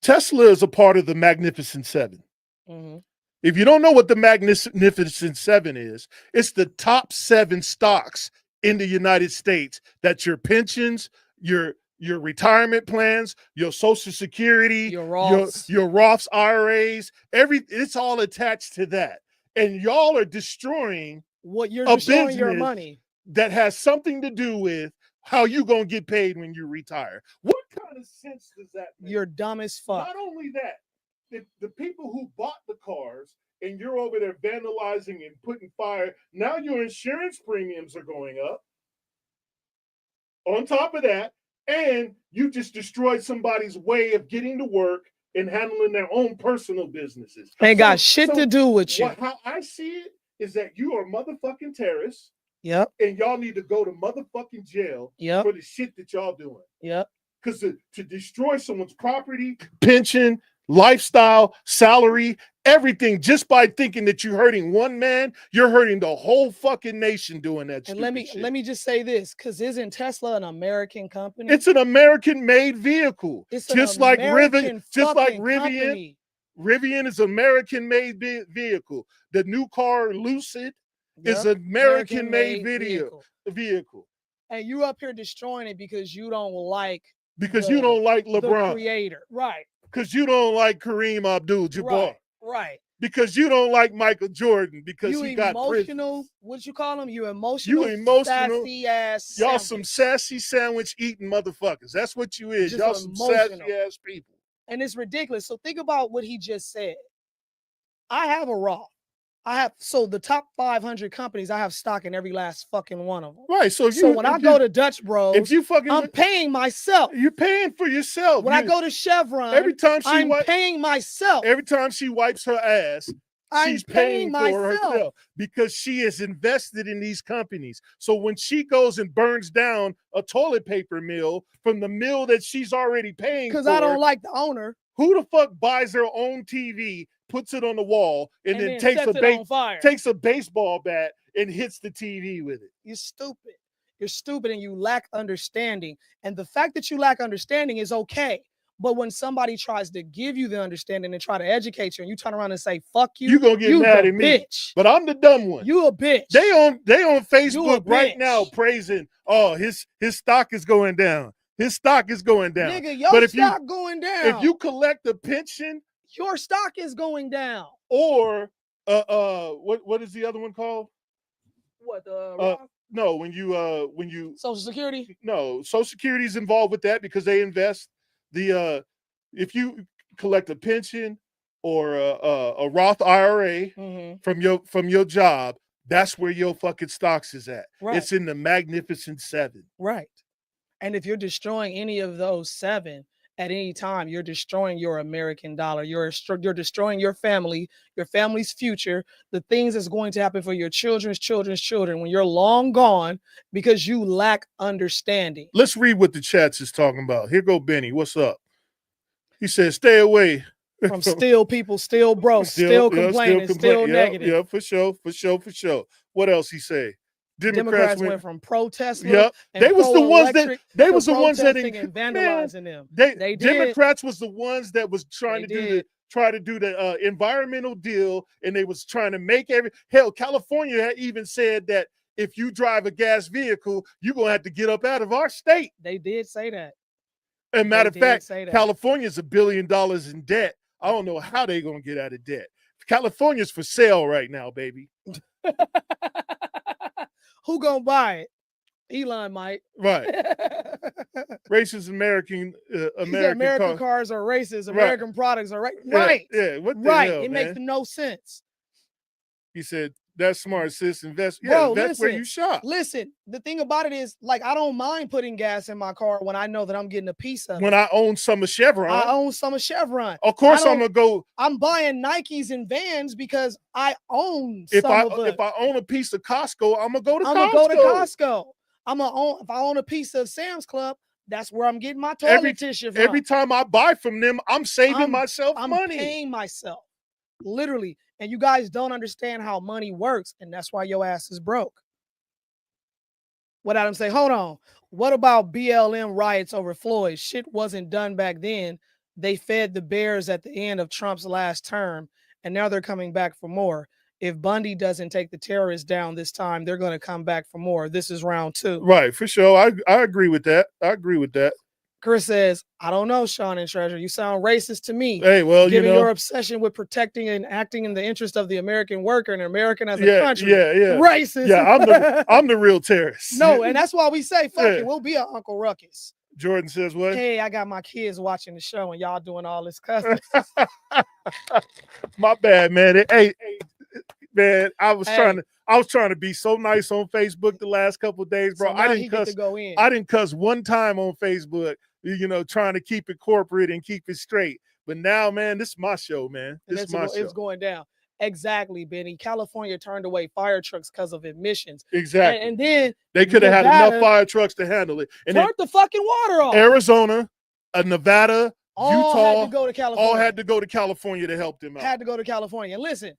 Tesla is a part of the Magnificent Seven. Mm-hmm. If you don't know what the Magnificent Seven is, it's the top 7 stocks in the United States that your pensions, your retirement plans, your Social Security, your Roths, IRAs, it's all attached to that. And y'all are destroying what you're a destroying business your money that has something to do with how you gonna get paid when you retire. What kind of sense does that make? You're dumb as fuck. Not only that, the people who bought the cars and you're over there vandalizing and putting fire, now your insurance premiums are going up. On top of that, and you just destroyed somebody's way of getting to work and handling their own personal businesses. Ain't got shit to do with you. How I see it is that you are motherfucking terrorists. Yep. And y'all need to go to motherfucking jail for the shit that y'all doing. Yep. Because to destroy someone's property, pension, lifestyle, salary, everything, just by thinking that you're hurting one man, you're hurting the whole fucking nation doing that. And let me just say this, because isn't Tesla an American company? It's an American-made vehicle. It's just like Rivian. Rivian is an American-made vehicle. The new car Lucid is an American-made vehicle. And you up here destroying it because you don't like you don't like LeBron, the creator, right? Because you don't like Kareem Abdul-Jabbar, right? Because you don't like Michael Jordan because you he got emotional. What you call him? You emotional, sassy ass. Y'all some sassy sandwich eating motherfuckers. That's what you is. Y'all some sassy ass people. And it's ridiculous. So think about what he just said. I have a Roth. So the top 500 companies, I have stock in every last fucking one of them. Right. So when I go to Dutch Bros, if you fucking, I'm paying myself. You're paying for yourself. When I go to Chevron, every time I'm paying myself. Every time she wipes her ass, she's paying for herself because she is invested in these companies. So when she goes and burns down a toilet paper mill from the mill that she's already paying for, because I don't like the owner. Who the fuck buys their own TV, puts it on the wall, and then takes a baseball bat and hits the TV with it? You're stupid. You're stupid and you lack understanding. And the fact that you lack understanding is okay. But when somebody tries to give you the understanding and try to educate you and you turn around and say, fuck you, you're going to get mad at me. Bitch. But I'm the dumb one. You a bitch. They on Facebook right now praising, oh, his stock is going down. His stock is going down. Nigga, your stock going down. If you collect a pension, your stock is going down. Or what is the other one called? What no, when you Social Security? No, Social Security is involved with that because they invest. If you collect a pension or a Roth IRA from your job, that's where your fucking stocks is at. Right. It's in the Magnificent Seven. Right. And if you're destroying any of those seven at any time, you're destroying your American dollar. You're destroying your family, your family's future, the things that's going to happen for your children's children when you're long gone because you lack understanding. Let's read what the chats is talking about. Here go Benny. What's up? He says, stay away from still people, still broke, still complaining, still negative. Yeah, for sure. What else he say? Democrats went from protesting. Yep, they was the ones that and vandalizing them. They Democrats was the ones that was trying to do the environmental deal, and they was trying to make California had even said that if you drive a gas vehicle, you're gonna have to get up out of our state. They did say that. And matter of fact, California's $1 billion in debt. I don't know how they're gonna get out of debt. California's for sale right now, baby. Who gonna buy it? Elon might. Right. Racist American cars are racist. American products are right. Right. Yeah. What the hell, it makes no sense. He said, that's smart, sis. Invest. Yeah, Bro, that's where you shop. Listen, the thing about it is, like, I don't mind putting gas in my car when I know that I'm getting a piece of it. When I own some of Chevron. Of course, I'm gonna go. I'm buying Nikes and Vans because I own some of it. If I own a piece of Costco, I'm gonna go to Costco. I'm gonna go to Costco. If I own a piece of Sam's Club, that's where I'm getting my toilet tissue from. Every time I buy from them, I'm saving myself money. I'm paying myself, literally. And you guys don't understand how money works, and that's why your ass is broke. What Adam say? Hold on. What about BLM riots over Floyd? Shit wasn't done back then. They fed the bears at the end of Trump's last term, and now they're coming back for more. If Bundy doesn't take the terrorists down this time, they're going to come back for more. This is round 2. Right, for sure. I agree with that. Chris says, I don't know, Sean and Treasure. You sound racist to me. Hey, well, given your obsession with protecting and acting in the interest of the American worker and American as a country. Yeah. Racist. Yeah, I'm the real terrorist. No, and that's why we say, fuck it, we'll be an Uncle Ruckus. Jordan says what? Hey, I got my kids watching the show and y'all doing all this cussing. My bad, man. Hey, man, I was trying to be so nice on Facebook the last couple of days, bro. So I didn't cuss one time on Facebook, trying to keep it corporate and keep it straight. But now, man, this is my show, man. It's going down. Exactly, Benny. California turned away fire trucks because of emissions. Exactly. And then they could have had enough fire trucks to handle it. And turn the fucking water off. Arizona, Nevada, Utah, had to go to California. All had to go to California to help them out. Had to go to California. And listen,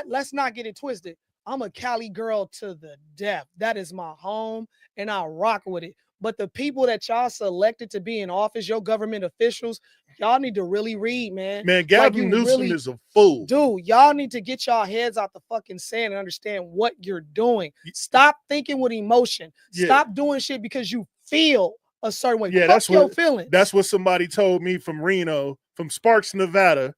let's not get it twisted. I'm a Cali girl to the death. That is my home, and I rock with it. But the people that y'all selected to be in office, your government officials, y'all need to really read, man. Man, Gavin Newsom is a fool. Dude, y'all need to get y'all heads out the fucking sand and understand what you're doing. Stop thinking with emotion. Yeah. Stop doing shit because you feel a certain way. Yeah, that's your feelings. That's what somebody told me from Reno, from Sparks, Nevada,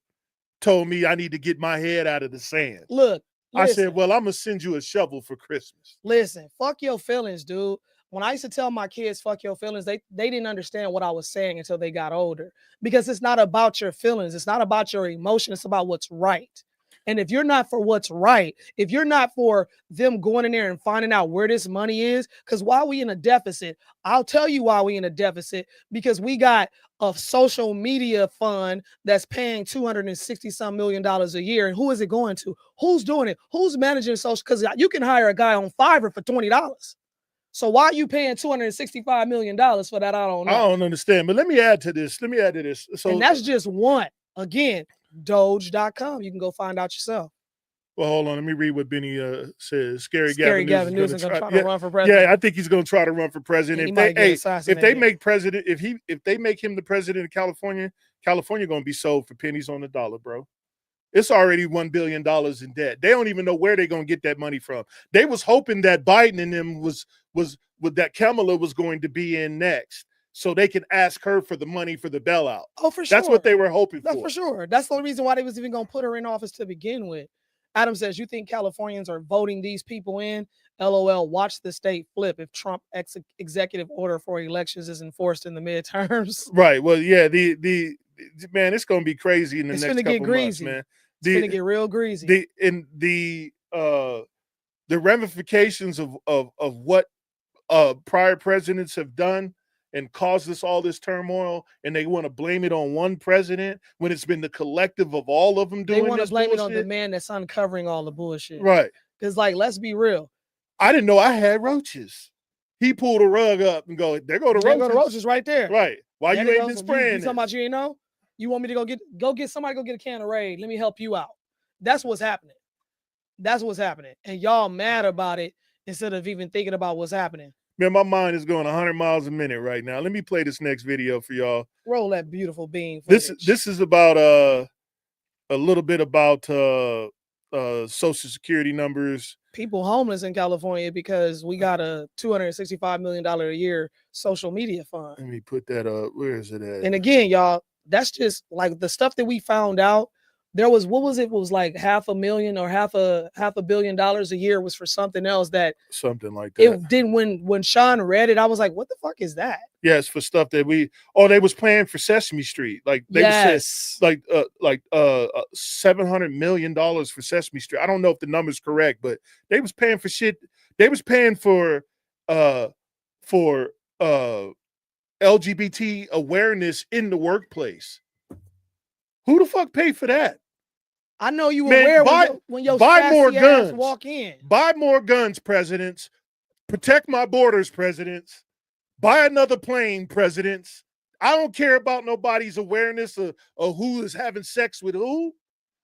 told me I need to get my head out of the sand. Look, I said, well, I'm going to send you a shovel for Christmas. Listen, fuck your feelings, dude. When I used to tell my kids, fuck your feelings, they didn't understand what I was saying until they got older. Because it's not about your feelings. It's not about your emotion. It's about what's right. And if you're not for what's right, if you're not for them going in there and finding out where this money is, because while we in a deficit, I'll tell you why we in a deficit, because we got a social media fund that's paying $260-some million a year. And who is it going to? Who's doing it? Who's managing social? Because you can hire a guy on Fiverr for $20. So why are you paying $265 million for that? I don't know. I don't understand. But let me add to this. So, and that's just one. Again, Doge.com. You can go find out yourself. well, hold on. Let me read what Benny says. Scary Gavin Newsom is going to try yeah, to run for president. Yeah, I think he's going to try to run for president. If they make president, if they make him the president of California, California going to be sold for pennies on the dollar, bro. It's already $1 billion in debt. They don't even know where they're going to get that money from. They was hoping that Biden and them was that Kamala was going to be in next, so they can ask her for the money for the bailout. Oh, for sure. That's what they were hoping for. That's for sure. That's the only reason why they was even going to put her in office to begin with. Adam says, you think Californians are voting these people in? LOL, watch the state flip if Trump executive order for elections is enforced in the midterms. Right. Well, yeah, the man, it's going to be crazy in the next couple months, man. It's going to get real greasy. The ramifications of what prior presidents have done and caused us all this turmoil, and they want to blame it on one president when it's been the collective of all of them doing. They want to blame bullshit. it on the man that's uncovering all the bullshit. Right. Because, like, let's be real. I didn't know I had roaches. He pulled a rug up and go, there go the roaches. There go the roaches right there. Right. Why you ain't been spraying You talking about you ain't know? You want me to go get somebody, go get a can of Raid. Let me help you out. That's what's happening. That's what's happening. And y'all mad about it instead of even thinking about what's happening. Man, my mind is going 100 miles a minute right now. Let me play this next video for y'all. Roll that beautiful bean footage. This is about a little bit about Social Security numbers. People homeless in California because we got a $265 million a year social media fund. Let me put that up. Where is it at? And again, y'all, that's just like the stuff that we found out. There was, what was it? It was like $500,000 or half a billion dollars a year was for something else that something like that. It didn't. When Sean read it, I was like, what the fuck is that? Yes, for stuff that they was paying for Sesame Street. Like they was like $700 million for Sesame Street. I don't know if the number's correct, but they was paying for shit. They was paying for LGBT awareness in the workplace. Who the fuck paid for that? I know you aware when your buy more guns. Walk in. Buy more guns, presidents. Protect my borders, presidents. Buy another plane, presidents. I don't care about nobody's awareness of who is having sex with who.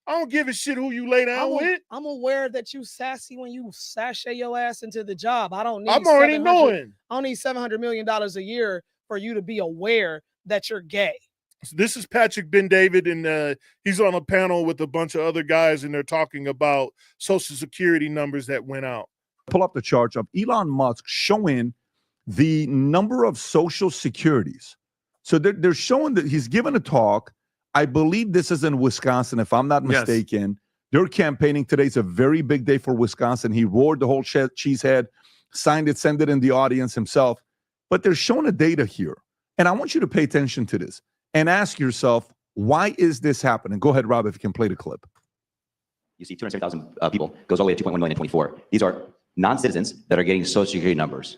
I don't give a shit who you lay down with. I'm aware that you sassy when you sashay your ass into the job. I'm already knowing. I don't need $700 million a year for you to be aware that you're gay. So this is Patrick Ben-David, and he's on a panel with a bunch of other guys, and they're talking about Social Security numbers that went out. Pull up the chart of Elon Musk showing the number of Social Securities. So they're showing that he's given a talk. I believe this is in Wisconsin, if I'm not mistaken. Yes. They're campaigning. Today's a very big day for Wisconsin. He roared the whole cheesehead, signed it, sent it in the audience himself. But they're showing the data here. And I want you to pay attention to this and ask yourself, why is this happening? Go ahead, Rob, if you can play the clip. You see 270,000 people, goes all the way to 2.1 million in 24. These are non-citizens that are getting Social Security numbers.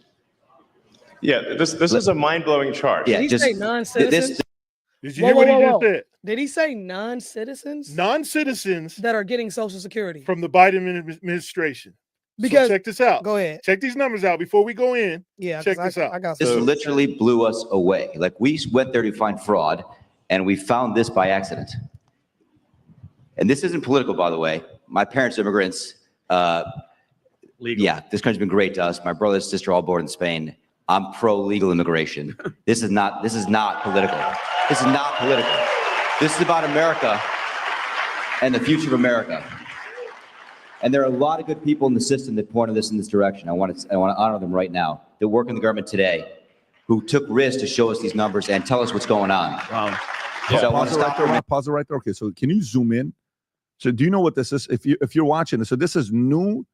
Yeah, this is a mind-blowing chart. Yeah, Did he say non-citizens? Did you hear what he just said? Did he say non-citizens? Non-citizens that are getting Social Security from the Biden administration. Because so check this out. Go ahead. Check these numbers out before we go in. Yeah, check this out. I got this literally blew us away. Like, we went there to find fraud, and we found this by accident. And this isn't political, by the way. My parents are immigrants. Legal. Yeah, this country's been great to us. My brother and sister all born in Spain. I'm pro-legal immigration. This is not political. This is not political. This is about America and the future of America. And there are a lot of good people in the system that pointed this in this direction. I want to honor them right now. They work in the government today, who took risks to show us these numbers and tell us what's going on. Wow. So I want to stop for a minute. Pause it right there. Okay, so can you zoom in? So do you know what this is? If you're watching this, so this is new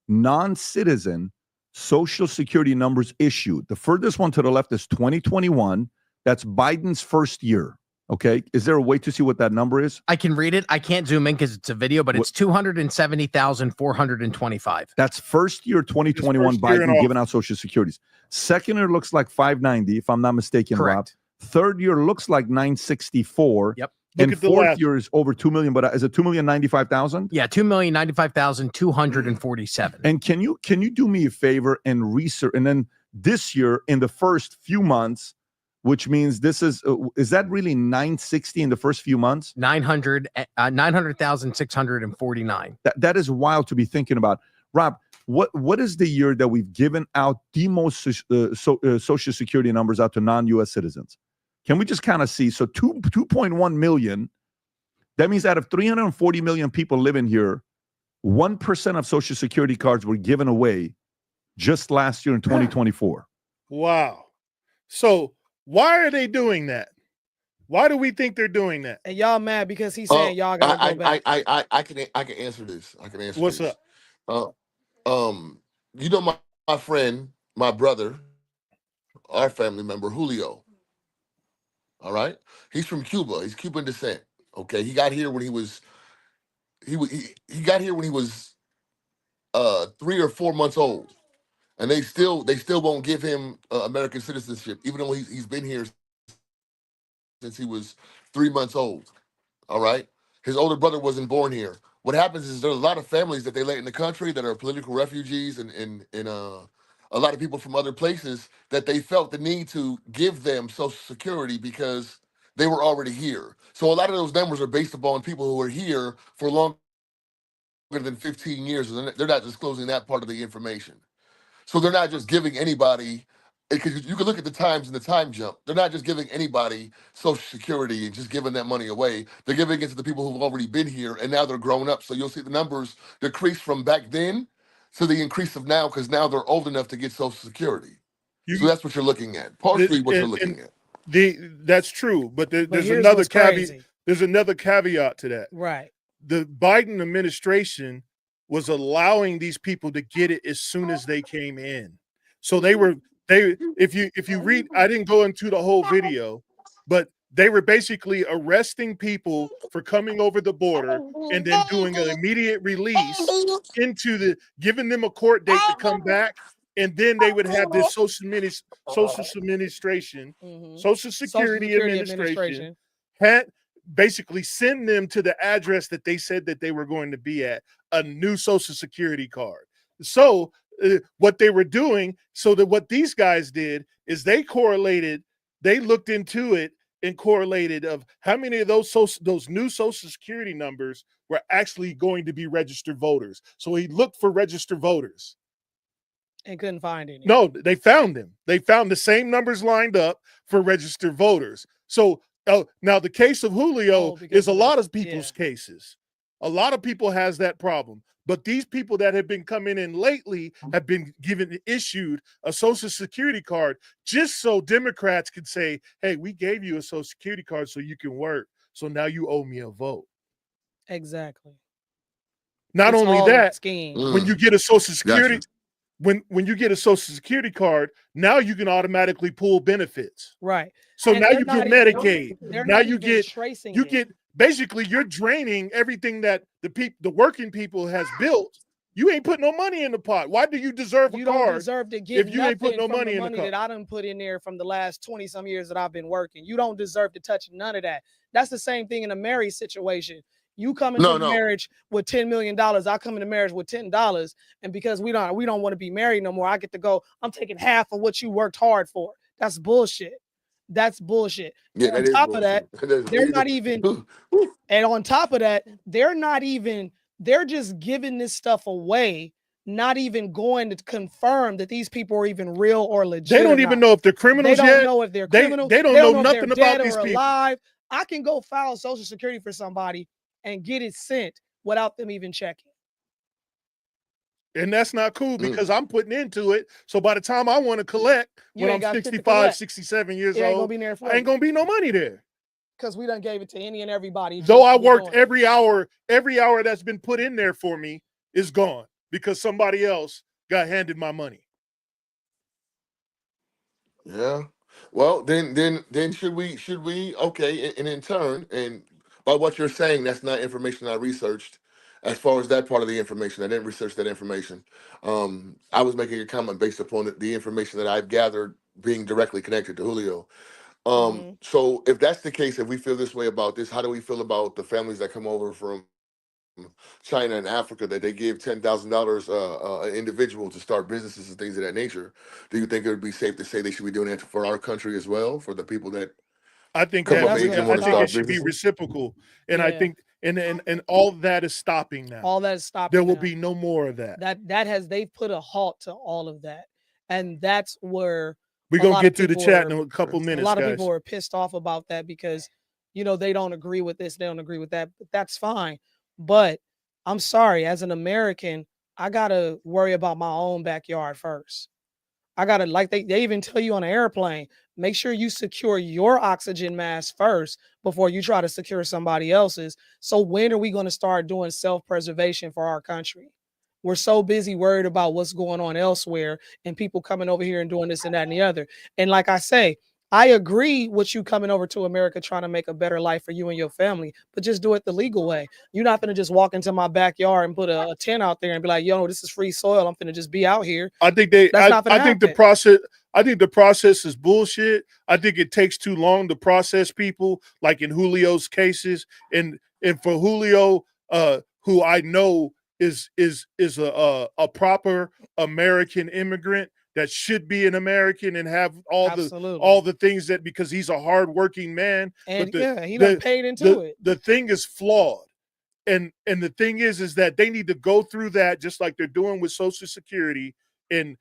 non-citizen Social Security numbers issued. The furthest one to the left is 2021. That's Biden's first year. Okay. Is there a way to see what that number is? I can read it. I can't zoom in because it's a video, but it's 270,425. That's first year 2021 First year in Biden giving office. out Social Securities. Second year looks like 590, if I'm not mistaken, Rob. Correct. Third year looks like 964. Yep. Look And at the fourth last year is over 2 million, but is it 2,095,000? Yeah, 2,095,247. And can you do me a favor and research? And then this year, in the first few months, which means this is that really 960 in the first few months? 900,649. That is wild to be thinking about. Rob, what is the year that we've given out the most Social Security numbers out to non-U.S. citizens? Can we just kind of see? So 2.1 million. That means out of 340 million people living here, 1% of Social Security cards were given away just last year in 2024. Wow. So why are they doing that? Why do we think they're doing that? And y'all mad because he's saying y'all gotta go back. I can answer this. I can answer What's this. up? You know my friend, my brother, our family member, Julio. All right. He's from Cuba. He's Cuban descent. Okay. He got here when he got here when he was 3 or 4 months old. And they still won't give him American citizenship, even though he's been here since he was 3 months old. All right. His older brother wasn't born here. What happens is there's a lot of families that they let in the country that are political refugees and a lot of people from other places that they felt the need to give them Social Security because they were already here. So a lot of those numbers are based upon people who are here for longer than 15 years. And they're not disclosing that part of the information. So they're not just giving anybody, because you can look at the times and the time jump. They're not just giving anybody Social Security and just giving that money away. They're giving it to the people who've already been here, and now they're grown up. So you'll see the numbers decrease from back then to the increase of now, because now they're old enough to get Social Security. So that's what you're looking at. Partially what you're looking at. That's true, but there's here's another what's caveat. crazy. There's another caveat to that. Right. The Biden administration was allowing these people to get it as soon as they came in. So if you read, I didn't go into the whole video, but they were basically arresting people for coming over the border and then doing an immediate release giving them a court date to come back, and then they would have this Social Security Administration had basically send them to the address that they said that they were going to be at, a new Social Security card. So what they were doing, so that what these guys did is they looked into it and correlated of how many of those new Social Security numbers were actually going to be registered voters. So he looked for registered voters. And couldn't find any. No, they found them. They found the same numbers lined up for registered voters. So now the case of Julio is a lot of people's cases. A lot of people has that problem. But these people that have been coming in lately have been issued a Social Security card just so Democrats could say, hey, we gave you a Social Security card so you can work. So now you owe me a vote. Exactly. Not only that, scheme. when you get a Social Security, when you get a Social Security card, now you can automatically pull benefits. Right. So And now they're you not get even- Medicaid. they're Now not you even get tracing you it. get basically you're draining everything that the working people has built. You ain't putting no money in the pot. Why do you deserve a You card don't deserve to get if you ain't putting no from money the in the money pot? that I done put in there from the last 20 some years that I've been working. You don't deserve to touch none of that. That's the same thing in a marriage situation. You come into marriage with $10 million. I come into marriage with $10, and because we don't want to be married no more, I get to go. I'm taking half of what you worked hard for. That's bullshit. That's bullshit. Yeah, On top of that, they're not even. And on top of that, they're not even. They're just giving this stuff away, not even going to confirm that these people are even real or legit. They don't even know if they're criminals yet. They don't know if they're criminals. They don't know nothing about these people. Alive. I can go file Social Security for somebody and get it sent without them even checking. And that's not cool because I'm putting into it. So by the time I want to collect, when I'm 65, 67 years old, gonna be there for I ain't going to be no money there. Because we done gave it to any and everybody. Though I worked every hour that's been put in there for me is gone because somebody else got handed my money. Yeah. Well, then should we okay, and in turn, and by what you're saying, that's not information I researched. As far as that part of the information, I didn't research that information. I was making a comment based upon the information that I've gathered being directly connected to Julio. So if that's the case, if we feel this way about this, how do we feel about the families that come over from China and Africa that they give $10,000 an individual to start businesses and things of that nature? Do you think it would be safe to say they should be doing that for our country as well, for the people that I think come that of age and I want to think it start should be businesses? reciprocal, and I Yeah. think and all that is stopping now. All that is stopping. There will now. be no more of that. They've put a halt to all of that, and that's where We're a gonna lot get of to the people chat are- in a couple a minutes, lot of guys. people are pissed off about that because they don't agree with this, they don't agree with that. But that's fine. But I'm sorry, as an American, I gotta worry about my own backyard first. I gotta, like they even tell you on an airplane, make sure you secure your oxygen mask first before you try to secure somebody else's. So when are we going to start doing self-preservation for our country? We're so busy worried about what's going on elsewhere and people coming over here and doing this and that and the other. And like I say, I agree with you coming over to America trying to make a better life for you and your family, but just do it the legal way. You're not going to just walk into my backyard and put a tent out there and be like, yo, this is free soil. I'm going to just be out here. I think I think the process is bullshit. I think it takes too long to process people, like in Julio's cases, and for Julio, who I know is a proper American immigrant that should be an American and have all the things that, because he's a hardworking man. And but he done paid into it. The thing is flawed. And the thing is that they need to go through that just like they're doing with Social Security and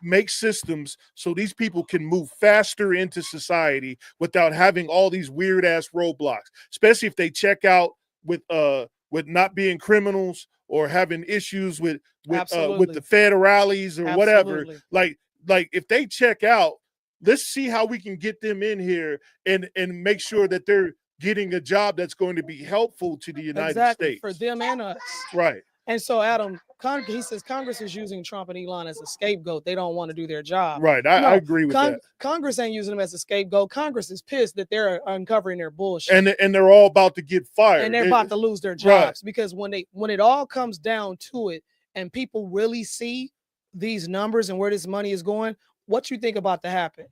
make systems so these people can move faster into society without having all these weird ass roadblocks, especially if they check out with not being criminals or having issues with the federales or whatever. Like if they check out, let's see how we can get them in here and make sure that they're getting a job that's going to be helpful to the United States. For them and us. Right. And so Adam, he says Congress is using Trump and Elon as a scapegoat. They don't want to do their job. Right. I agree with that. Congress ain't using them as a scapegoat. Congress is pissed that they're uncovering their bullshit. And they're all about to get fired. And they're about to lose their jobs. Because when it all comes down to it and people really see these numbers and where this money is going, what you think about to happen?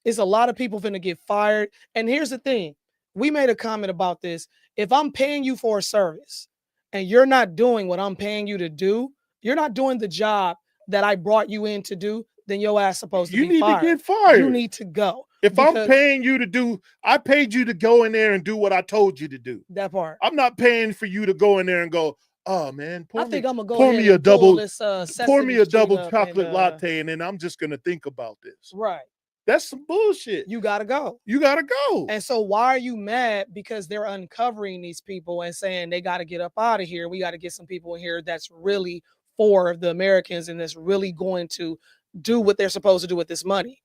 It's a lot of people finna get fired. And here's the thing. We made a comment about this. If I'm paying you for a service and you're not doing what I'm paying you to do, you're not doing the job that I brought you in to do, then your ass supposed to be fired. You need to get fired. You need to go. If I'm paying you to do, I paid you to go in there and do what I told you to do. That part. I'm not paying for you to go in there and go, oh man, pour me a double chocolate latte, and then I'm just gonna think about this. Right. That's some bullshit. You gotta go. You gotta go. And so why are you mad? Because they're uncovering these people and saying they got to get up out of here. We got to get some people in here that's really for the Americans and that's really going to do what they're supposed to do with this money.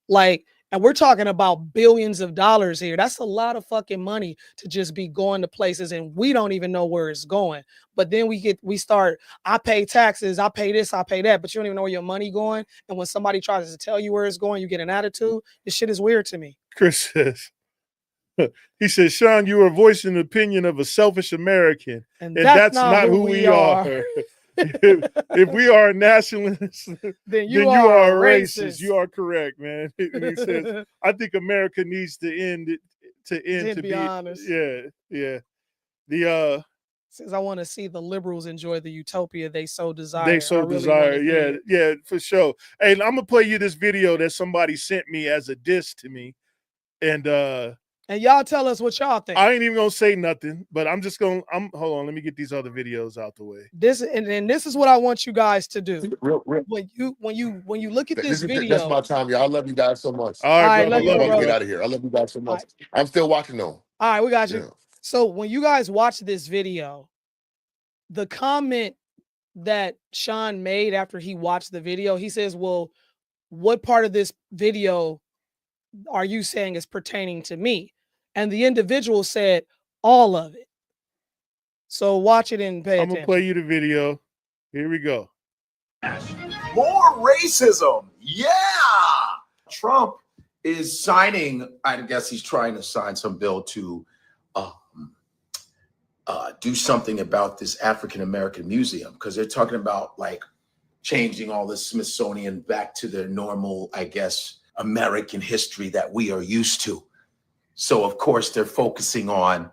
Like, and we're talking about billions of dollars here. That's a lot of fucking money to just be going to places and we don't even know where it's going. But then we start, I pay taxes, I pay this, I pay that, but you don't even know where your money going. And when somebody tries to tell you where it's going, you get an attitude. This shit is weird to me. Chris says, he says, Sean, you are voicing the opinion of a selfish American. And that's not who we are. If we are nationalists, then you are racist. You are correct, man. He says, I think America needs to end it to be honest. Yeah. The says I want to see the liberals enjoy the utopia they so desire. Yeah, for sure. Hey, I'm gonna play you this video that somebody sent me as a diss to me. And y'all tell us what y'all think. I ain't even gonna say nothing, but I'm hold on, let me get these other videos out the way. This is what I want you guys to do. Real. When you look at this video. That's my time, y'all. I love you guys so much. All right, I love you. Get out of here. I love you guys so much. Right. I'm still watching though. All right, we got you. Yeah. So when you guys watch this video, the comment that Sean made after he watched the video, he says, well, what part of this video are you saying is pertaining to me? And the individual said all of it. So watch it and pay attention. I'm going to play you the video. Here we go. More racism. Yeah. Trump is signing, I guess he's trying to sign some bill to do something about this African American museum, because they're talking about like changing all the Smithsonian back to their normal, I guess, American history that we are used to. So of course they're focusing on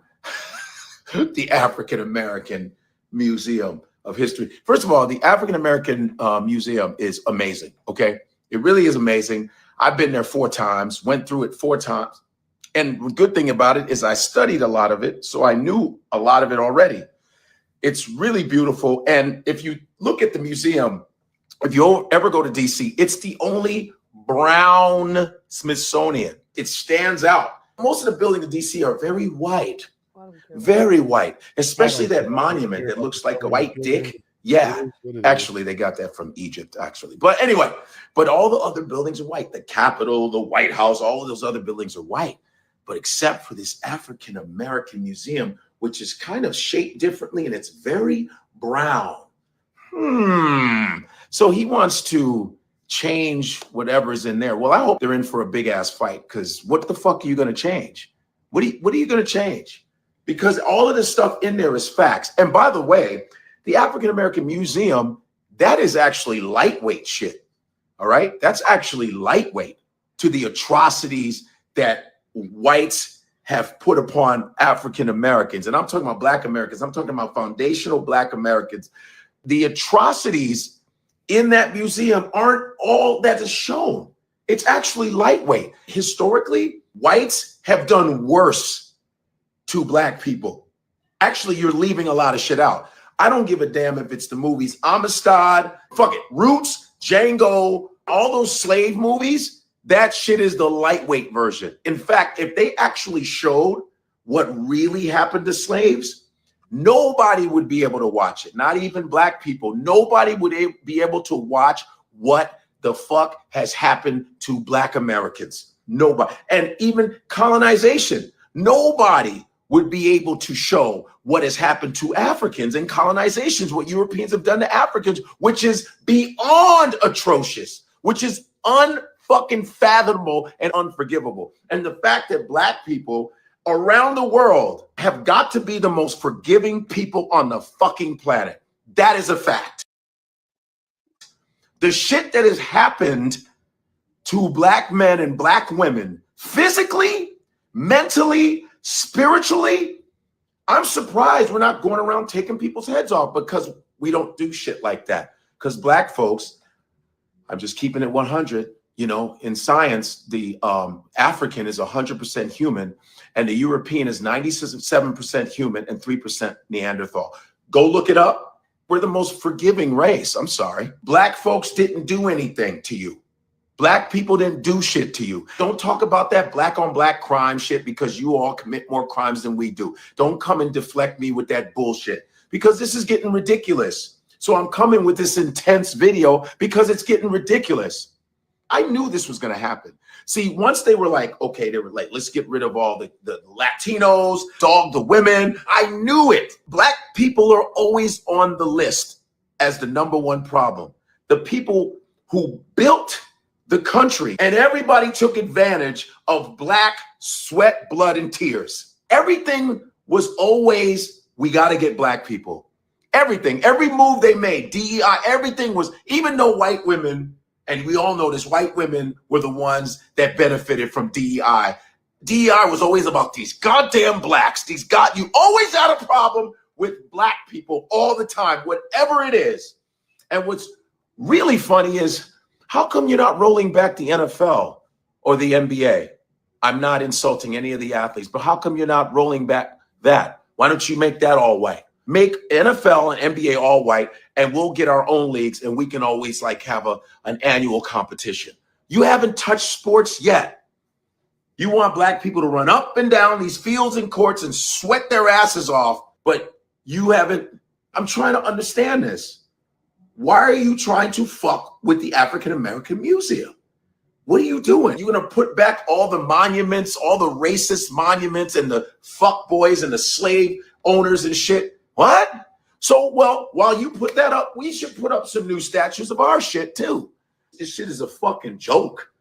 the African American Museum of History. First of all, the African American Museum is amazing. Okay, it really is amazing. I've been there 4 times, went through it 4 times. And the good thing about it is I studied a lot of it, so I knew a lot of it already. It's really beautiful. And if you look at the museum, if you ever go to DC, it's the only brown Smithsonian. It stands out. Most of the buildings in DC are very white, especially that monument that looks like a white dick. Yeah, actually, they got that from Egypt, actually. But anyway, but all the other buildings are white. The Capitol, the White House, all of those other buildings are white. But except for this African American Museum, which is kind of shaped differently and it's very brown. So he wants to change whatever's in there. Well, I hope they're in for a big ass fight, because what the fuck are you going to change? What are you going to change? Because all of this stuff in there is facts. And by the way, the African American Museum, that is actually lightweight shit. All right. That's actually lightweight to the atrocities that whites have put upon African Americans. And I'm talking about Black Americans. I'm talking about foundational Black Americans. The atrocities in that museum aren't all that is shown. It's actually lightweight. Historically, whites have done worse to Black people. Actually, you're leaving a lot of shit out. I don't give a damn if it's the movies Amistad, fuck it, Roots, Django, all those slave movies. That shit is the lightweight version. In fact, if they actually showed what really happened to slaves, nobody would be able to watch it. Not even Black people. Nobody would be able to watch what the fuck has happened to Black Americans. Nobody. And even colonization. Nobody would be able to show what has happened to Africans and colonizations, what Europeans have done to Africans, which is beyond atrocious, which is unfucking fathomable and unforgivable. And the fact that Black people around the world have got to be the most forgiving people on the fucking planet. That is a fact. The shit that has happened to Black men and Black women, physically, mentally, spiritually, I'm surprised we're not going around taking people's heads off, because we don't do shit like that. Because Black folks, I'm just keeping it 100, you know, in science, the African is 100% human, and the European is 97% human and 3% Neanderthal. Go look it up. We're the most forgiving race. I'm sorry. Black folks didn't do anything to you. Black people didn't do shit to you. Don't talk about that Black on Black crime shit, because you all commit more crimes than we do. Don't come and deflect me with that bullshit, because this is getting ridiculous. So I'm coming with this intense video because it's getting ridiculous. I knew this was going to happen. See, once they were like, okay, they were like, let's get rid of all the Latinos, dog the women. I knew it. Black people are always on the list as the #1 problem. The people who built the country, and everybody took advantage of Black sweat, blood, and tears. Everything was always, we got to get Black people. Everything, every move they made, DEI, everything was, even though white women, and we all know this, white women were the ones that benefited from DEI. DEI was always about these goddamn Blacks. You always had a problem with Black people all the time, whatever it is. And what's really funny is, how come you're not rolling back the NFL or the NBA? I'm not insulting any of the athletes, but how come you're not rolling back that? Why don't you make that all white? Make NFL and NBA all white, and we'll get our own leagues, and we can always like have an annual competition. You haven't touched sports yet. You want Black people to run up and down these fields and courts and sweat their asses off, but you haven't. I'm trying to understand this. Why are you trying to fuck with the African American Museum? What are you doing? You're going to put back all the monuments, all the racist monuments, and the fuck boys and the slave owners and shit? What? So, well, while you put that up, we should put up some new statues of our shit too. This shit is a fucking joke.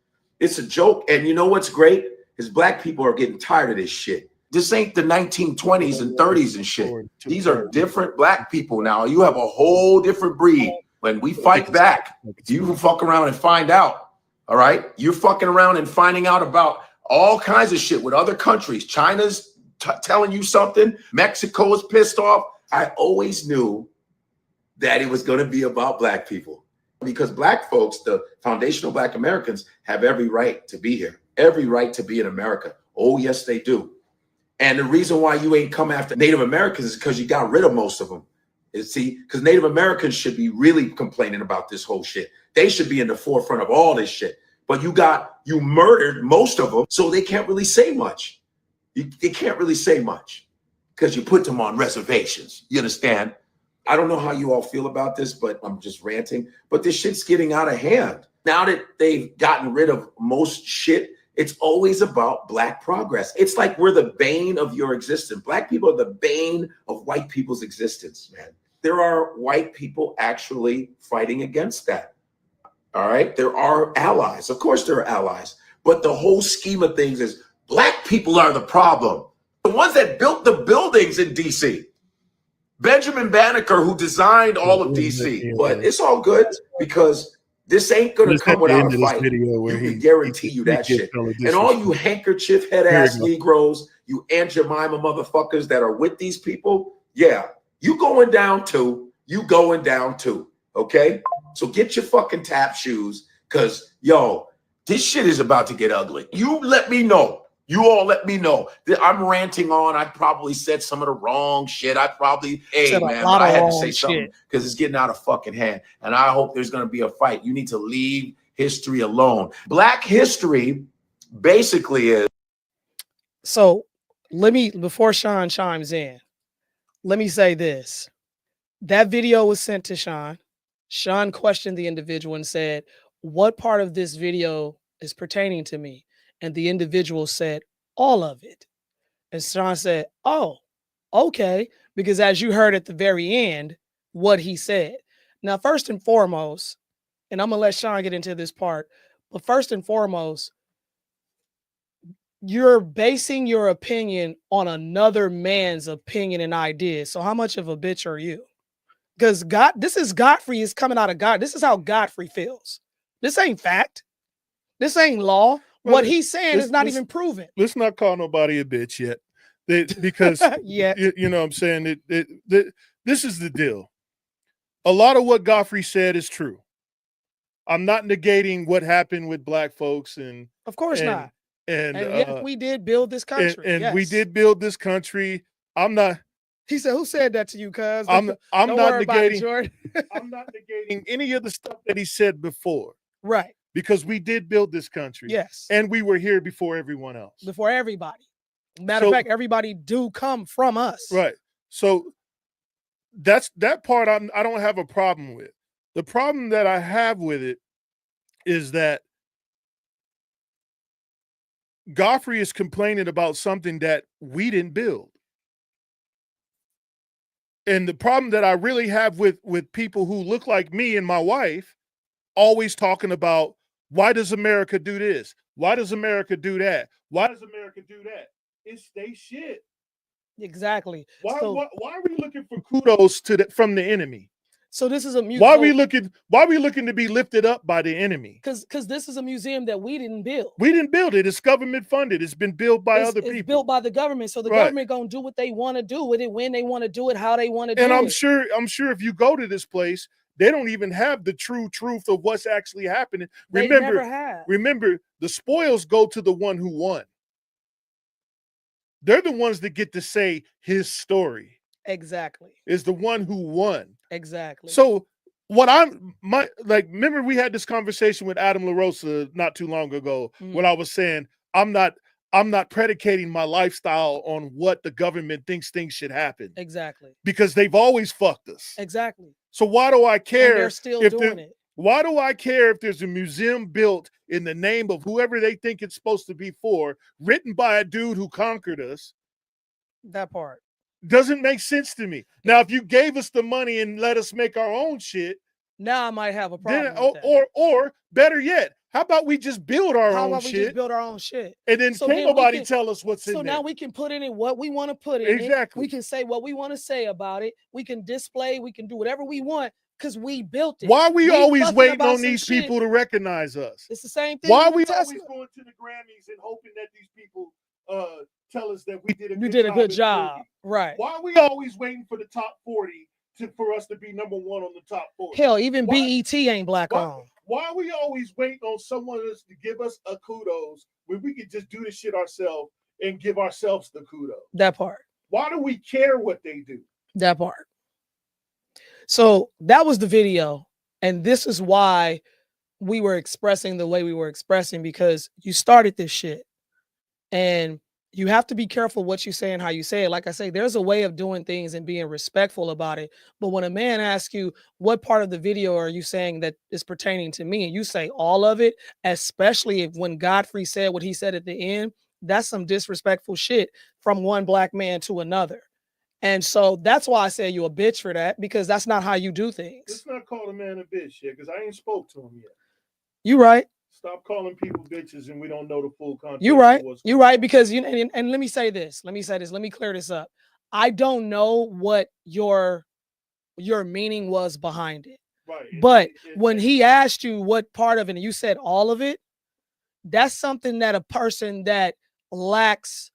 It's a joke. And you know what's great is black people are getting tired of this shit. This ain't the 1920s and 30s and shit. These are different black people now. You have a whole different breed. When we fight back, you can fuck around and find out. All right? You're fucking around and finding out about all kinds of shit with other countries. China's telling you something. Mexico is pissed off. I always knew that it was going to be about black people, because black folks, the foundational black Americans, have every right to be here, every right to be in America. Oh, yes, they do. And the reason why you ain't come after Native Americans is because you got rid of most of them. See, because Native Americans should be really complaining about this whole shit. They should be in the forefront of all this shit. But you murdered most of them, so they can't really say much. They can't really say much because you put them on reservations. You understand? I don't know how you all feel about this, but I'm just ranting. But this shit's getting out of hand. Now that they've gotten rid of most shit, it's always about black progress. It's like we're the bane of your existence. Black people are the bane of white people's existence, man. There are white people actually fighting against that. All right? There are allies. Of course there are allies. But the whole scheme of things is black people are the problem. The ones that built the buildings in D.C. Benjamin Banneker, who designed all of DC, but it's all good because this ain't gonna come without a fight. You can guarantee you that shit. And all you handkerchief head ass Negroes, you Aunt Jemima motherfuckers that are with these people, yeah, you going down too. You going down too. Okay, so get your fucking tap shoes, cause yo, this shit is about to get ugly. You let me know. You all let me know. I'm ranting on. I probably said some of the wrong shit. I probably, hey man, but I had to say something because it's getting out of fucking hand. And I hope there's going to be a fight. You need to leave history alone. Black history basically is. So before Sean chimes in, let me say this. That video was sent to Sean. Sean questioned the individual and said, what part of this video is pertaining to me? And the individual said, all of it. And Sean said, oh, okay. Because as you heard at the very end, what he said. Now, first and foremost, and I'm going to let Sean get into this part, but first and foremost, you're basing your opinion on another man's opinion and ideas. So how much of a bitch are you? Because this is Godfrey is coming out of God. This is how Godfrey feels. This ain't fact. This ain't law. Well, what he's saying is not even proven. Let's not call nobody a bitch yet. Because yeah. You know what I'm saying? This is the deal. A lot of what Godfrey said is true. I'm not negating what happened with black folks. And of course not. And yes, we did build this country. And yes. we did build this country. I'm not. He said, who said that to you, cuz? I'm not negating. I'm not negating any of the stuff that he said before. Right. Because we did build this country. Yes. And we were here before everyone else. Before everybody. Matter of fact, everybody do come from us. Right. So that part I don't have a problem with. The problem that I have with it is that Godfrey is complaining about something that we didn't build. And the problem that I really have with people who look like me and my wife always talking about, why does America do this? Why does America do that? Why does America do that? It's they shit. Exactly. Why are we looking for kudos from the enemy? So this is a museum. Why are we looking to be lifted up by the enemy? Because this is a museum that we didn't build. We didn't build it. It's government funded. It's been built by other people. It's built by the government. So the government gonna do what they want to do with it, when they want to do it, how they want to do it. And I'm sure if you go to this place, they don't even have the true truth of what's actually happening. Remember, the spoils go to the one who won. They're the ones that get to say his story. Exactly. Is the one who won. Exactly. So remember we had this conversation with Adam LaRosa not too long ago when I was saying I'm not predicating my lifestyle on what the government thinks should happen. Exactly. Because they've always fucked us. Exactly. So why do I care? And they're still doing it. Why do I care if there's a museum built in the name of whoever they think it's supposed to be for, written by a dude who conquered us? That part doesn't make sense to me. Now, if you gave us the money and let us make our own shit, now I might have a problem. Or better yet, How about we just build our How own about we shit? just build our own shit? And then So can't then we nobody can- tell us what's in So there. now we can put in it what we want to put in it. Exactly. We can say what we want to say about it. We can display. We can do whatever we want because we built it. Why we always fussing waiting about on some these shit. people to recognize us? It's the same thing. Why with we Tesla. always going to the Grammys and hoping that these people tell us that we did a You good did a job good in job, movie? right? Why we always waiting for the top 40 for us to be number one on the top 40? Hell, even Why- BET ain't black owned. Why we always waiting on someone else to give us a kudos when we could just do this shit ourselves and give ourselves the kudos? That part. Why do we care what they do? That part. So that was the video. And this is why we were expressing the way we were expressing, because you started this shit. And you have to be careful what you say and how you say it. Like I say, there's a way of doing things and being respectful about it. But when a man asks you, what part of the video are you saying that is pertaining to me? And you say all of it, especially if when Godfrey said what he said at the end, that's some disrespectful shit from one black man to another. And so that's why I say you a bitch for that, because that's not how you do things. Let's not call a man a bitch yet, because I ain't spoke to him yet. You right. Stop calling people bitches and we don't know the full context. You right. Of what's You going right, on. because you and let me say this. Let me clear this up. I don't know what your meaning was behind it. Right. But when he asked you what part of it and you said all of it, that's something that a person that lacks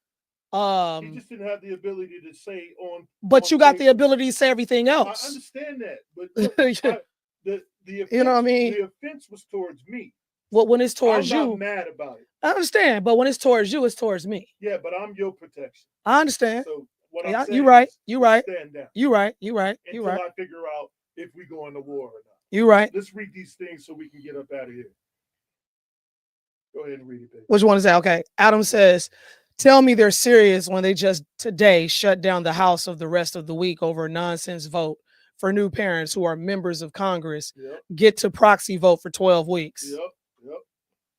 he just didn't have the ability to say on. but on you got paper. the ability to say everything else. I understand that, but look, the offense, You know what I mean? The offense was towards me. Well, when it's towards I'm you, not mad about it. I understand, but when it's towards you, it's towards me. Yeah, but I'm your protection. I understand. So what Yeah, I'm saying you right. is You right. stand down. You right. You right. You Until right. I figure out if we go into war or not. You right. Let's read these things so we can get up out of here. Go ahead and read it, baby. Which one is that? Okay. Adam says, tell me they're serious when they just today shut down the House of the rest of the week over a nonsense vote for new parents who are members of Congress get to proxy vote for 12 weeks. Yep.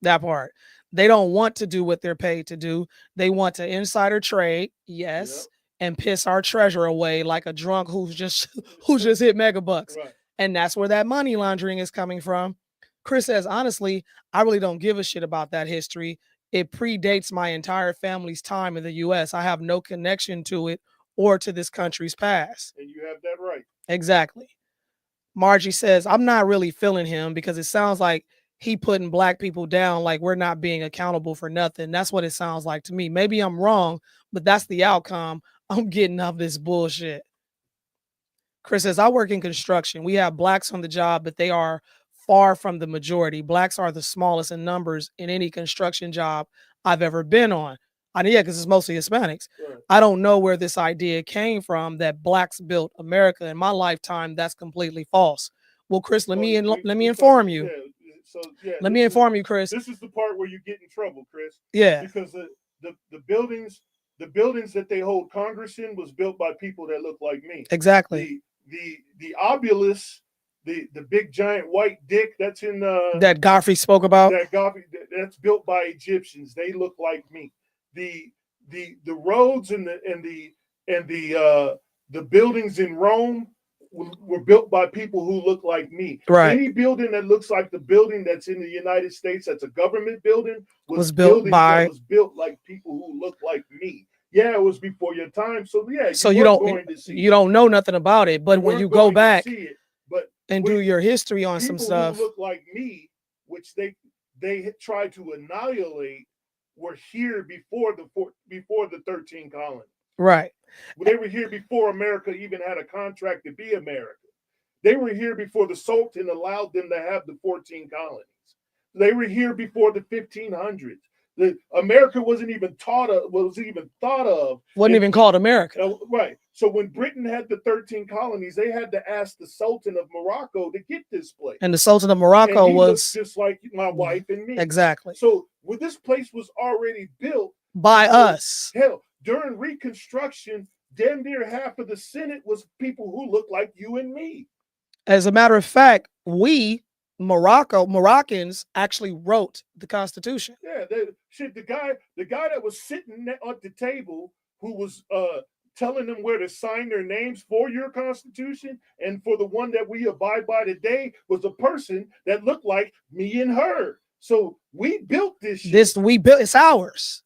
That part. They don't want to do what they're paid to do. They want to insider trade, yes, and piss our treasure away like a drunk who's just hit mega bucks. Right. And that's where that money laundering is coming from. Chris says, honestly, I really don't give a shit about that history. It predates my entire family's time in the US. I have no connection to it or to this country's past. And you have that right. Exactly. Margie says, I'm not really feeling him because it sounds like he putting black people down, like we're not being accountable for nothing. That's what it sounds like to me. Maybe I'm wrong, but that's the outcome I'm getting of this bullshit. Chris says, I work in construction. We have blacks on the job, but they are far from the majority. Blacks are the smallest in numbers in any construction job I've ever been on. Yeah, because it's mostly Hispanics. Right. I don't know where this idea came from that blacks built America. In my lifetime, that's completely false. Well, Chris, let me inform you. Let me inform you, Chris. This is the part where you get in trouble, Chris. Yeah. Because the buildings that they hold Congress in was built by people that look like me. Exactly. The obelisk, the big giant white dick that's in that Godfrey spoke about. That's built by Egyptians. They look like me. The roads and the buildings in Rome were built by people who look like me. Right. Any building that looks like the building that's in the United States that's a government building was built like people who look like me. Yeah, it was before your time. So yeah, so you don't know nothing about it, but when you go back and do your history on some stuff, who look like me, which they tried to annihilate, were here before the 13 colonies. Right. They were here before America even had a contract to be America. They were here before the Sultan allowed them to have the 14 colonies. They were here before the 1500s. America wasn't even thought of. Wasn't even called America. Right. So when Britain had the 13 colonies, they had to ask the Sultan of Morocco to get this place. And the Sultan of Morocco was just like my wife and me. Exactly. So when this place was already built by us. Hell, during Reconstruction, damn near half of the Senate was people who look like you and me. As a matter of fact, Moroccans actually wrote the Constitution. Yeah, the guy that was sitting at the table who was telling them where to sign their names for your Constitution and for the one that we abide by today was a person that looked like me and her. So we built this shit. This we built. It's ours.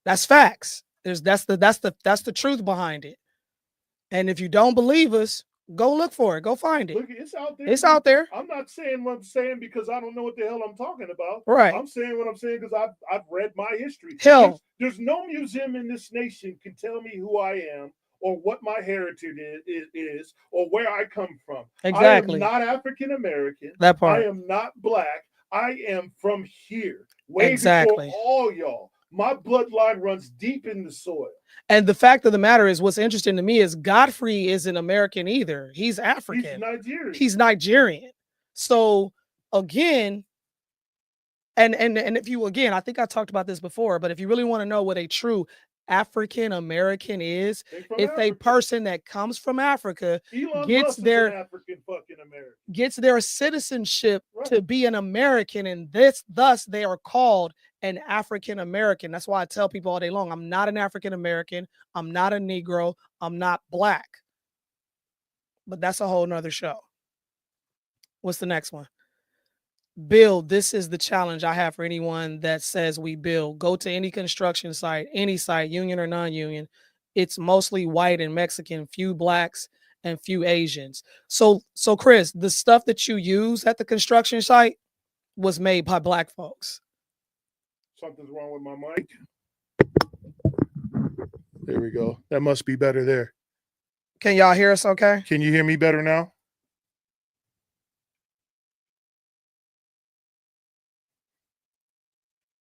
That's facts. That's the truth behind it. And if you don't believe us, go look for it. Go find it. Look, it's out there. It's out there. I'm not saying what I'm saying because I don't know what the hell I'm talking about. Right. I'm saying what I'm saying because I've read my history. Hell, there's no museum in this nation can tell me who I am or what my heritage is or where I come from. Exactly. I am not African American. That part. I am not black. I am from here. Way Exactly. before all y'all. My bloodline runs deep in the soil. And the fact of the matter is, what's interesting to me is Godfrey isn't American either. He's African. He's Nigerian. He's Nigerian. So again, and if you again, I think I talked about this before, but if you really want to know what a true African American is, it's a person that comes from Africa, Elon gets Musk is their an African fucking American. gets their citizenship to be an American, and thus they are called an African American. That's why I tell people all day long, I'm not an African American, I'm not a Negro, I'm not black. But that's a whole nother show. What's the next one? Build. This is the challenge I have for anyone that says we build. Go to any construction site, any site, union or non-union. It's mostly white and Mexican, few blacks and few Asians. So Chris, the stuff that you use at the construction site was made by black folks. Something's wrong with my mic. There we go. That must be better there. Can y'all hear us okay? Can you hear me better now?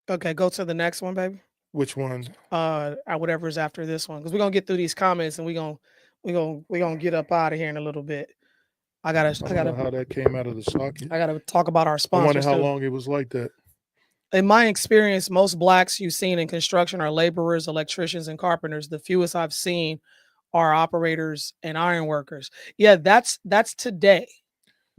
Okay, go to the next one, baby. Which one? Whatever is after this one, because we're gonna get through these comments and we're gonna get up out of here in a little bit. I gotta know how that came out of the socket. I gotta talk about our I sponsors. wonder how too. long it was like that. In my experience, most blacks you've seen in construction are laborers, electricians, and carpenters. The fewest I've seen are operators and iron workers. Yeah, that's today.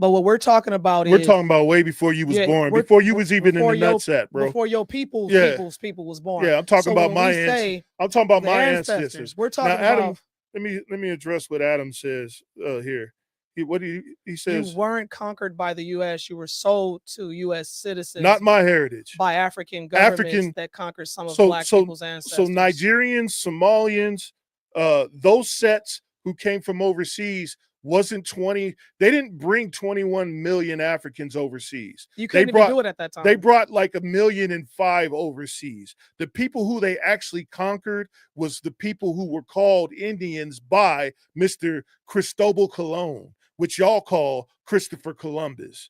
But what we're talking about We're talking about way before you was born, before you was even in the nutsack, bro. Before your people was born. Yeah, I'm talking So about when my we say I'm talking about the my ancestors, ancestors. we're talking now, Adam, about. let me address what Adam says here. He says You weren't conquered by the U.S. You were sold to U.S. citizens. not my heritage. By African governments that conquered some of black people's ancestors. So Nigerians, Somalians, those sets who came from overseas wasn't 20. They didn't bring 21 million Africans overseas. You couldn't even do it at that time. They brought like 1,000,005 overseas. The people who they actually conquered was the people who were called Indians by Mr. Cristobal Colon, which y'all call Christopher Columbus.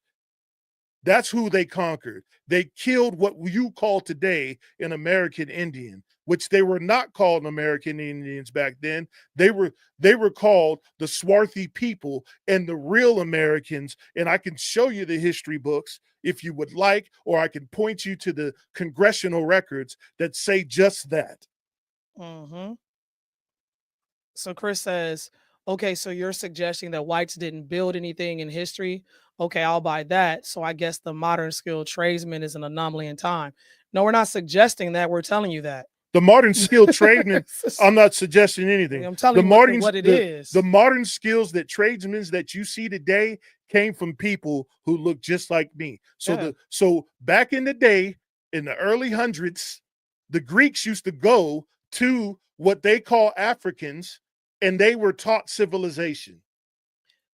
That's who they conquered. They killed what you call today an American Indian, which they were not called American Indians back then. They were called the swarthy people and the real Americans. And I can show you the history books if you would like, or I can point you to the congressional records that say just that. Mm-hmm. So Chris says, okay, so you're suggesting that whites didn't build anything in history. Okay, I'll buy that. So I guess the modern skilled tradesman is an anomaly in time. No, we're not suggesting that. We're telling you that. The modern skilled tradesman, I'm not suggesting anything. I'm telling you what it is. The modern skills that tradesmen that you see today came from people who look just like me. So so back in the day, in the early hundreds, the Greeks used to go to what they call Africans, and they were taught civilization.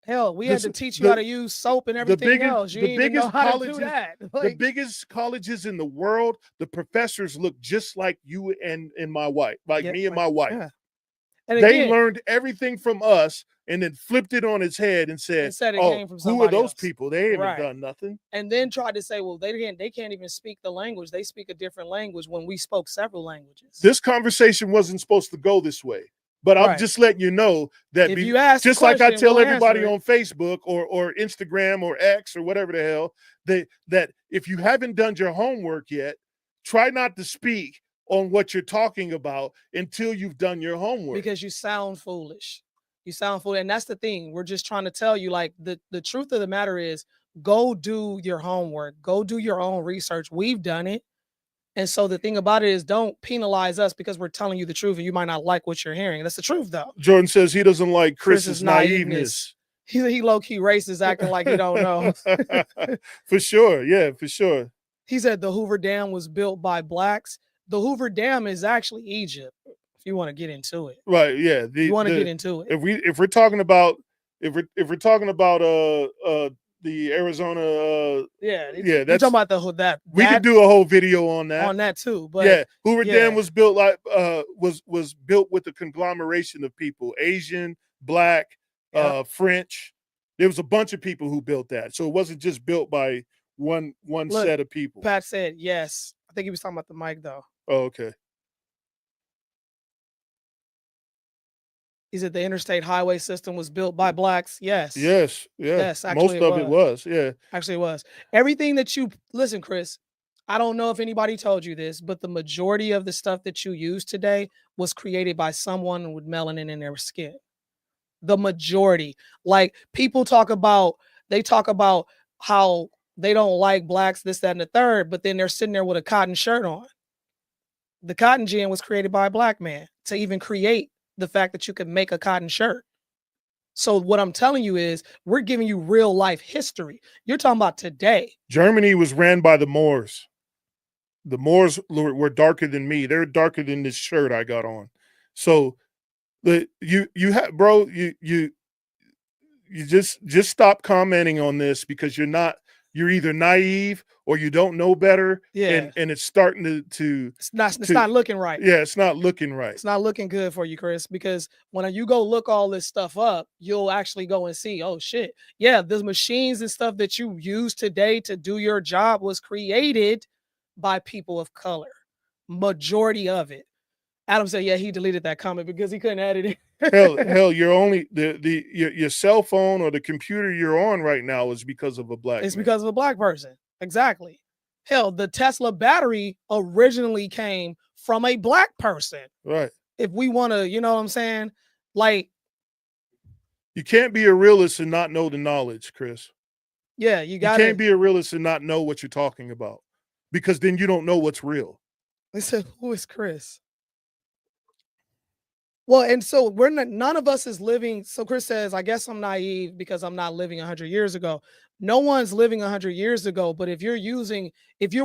Hell, we had to teach you how to use soap and everything else. You didn't even know how to do that. The biggest colleges in the world, the professors look just like you and my wife, me and my wife. Yeah. And they learned everything from us and then flipped it on its head and said, came from who are those else. people? They haven't done nothing. And then tried to say, well, they can't even speak the language. They speak a different language when we spoke several languages. This conversation wasn't supposed to go this way. But I'm just letting you know that if you ask just like I tell everybody on Facebook or Instagram or X or whatever the hell, that if you haven't done your homework yet, try not to speak on what you're talking about until you've done your homework. Because you sound foolish. You sound foolish. And that's the thing. We're just trying to tell you, like, the truth of the matter is, go do your homework. Go do your own research. We've done it. And so the thing about it is, don't penalize us because we're telling you the truth and you might not like what you're hearing. That's the truth, though. Jordan says he doesn't like Chris's naiveness. He low-key racist, acting like he don't know. For sure. Yeah, for sure. He said the Hoover Dam was built by blacks. The Hoover Dam is actually Egypt. If you want to get into it, Right? Yeah. you want to get into it. If we're talking about the Arizona, Yeah, yeah, you're talking about that. We could do a whole video on that. Too. But yeah, Hoover Dam was built was built with a conglomeration of people: Asian, Black, French. There was a bunch of people who built that, so it wasn't just built by one set of people. Pat said yes. I think he was talking about the mic though. Oh, okay. He said the interstate highway system was built by blacks. Yes. Yes. Yeah. Yes. Actually, most of it was. Yeah. Actually, it was. Everything that you listen, Chris. I don't know if anybody told you this, but the majority of the stuff that you use today was created by someone with melanin in their skin. The majority, like people talk about how they don't like blacks, this, that, and the third, but then they're sitting there with a cotton shirt on. The cotton gin was created by a black man to even create the fact that you could make a cotton shirt. So what I'm telling you is we're giving you real life history. You're talking about today. Germany was ran by the Moors. The Moors were darker than me. They're darker than this shirt I got on. So you just stop commenting on this because you're either naive or you don't know better. Yeah. And it's starting to it's not looking right. Yeah, it's not looking right. It's not looking good for you, Chris, because when you go look all this stuff up, you'll actually go and see, oh shit. Yeah, the machines and stuff that you use today to do your job was created by people of color. Majority of it. Adam said, yeah, he deleted that comment because he couldn't edit it. hell, you're only your cell phone or the computer you're on right now is because of a black It's man. because of a black person. Exactly. Hell, the Tesla battery originally came from a black person. Right. If we want to, you know what I'm saying? Like, you can't be a realist and not know the knowledge, Chris. Yeah, you can't be a realist and not know what you're talking about, because then you don't know what's real. They said, who is Chris? Well, and so none of us is living. So Chris says, I guess I'm naive because I'm not living 100 years ago. No one's living 100 years ago. But if you're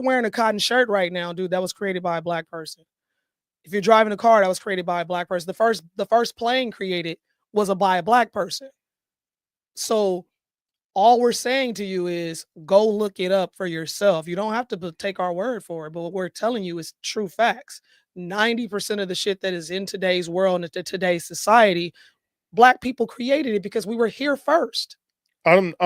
wearing a cotton shirt right now, dude, that was created by a black person. If you're driving a car, that was created by a black person. The first plane created was by a black person. So all we're saying to you is go look it up for yourself. You don't have to take our word for it, but what we're telling you is true facts. 90% of the shit that is in today's world and today's society, black people created it because we were here first. I don't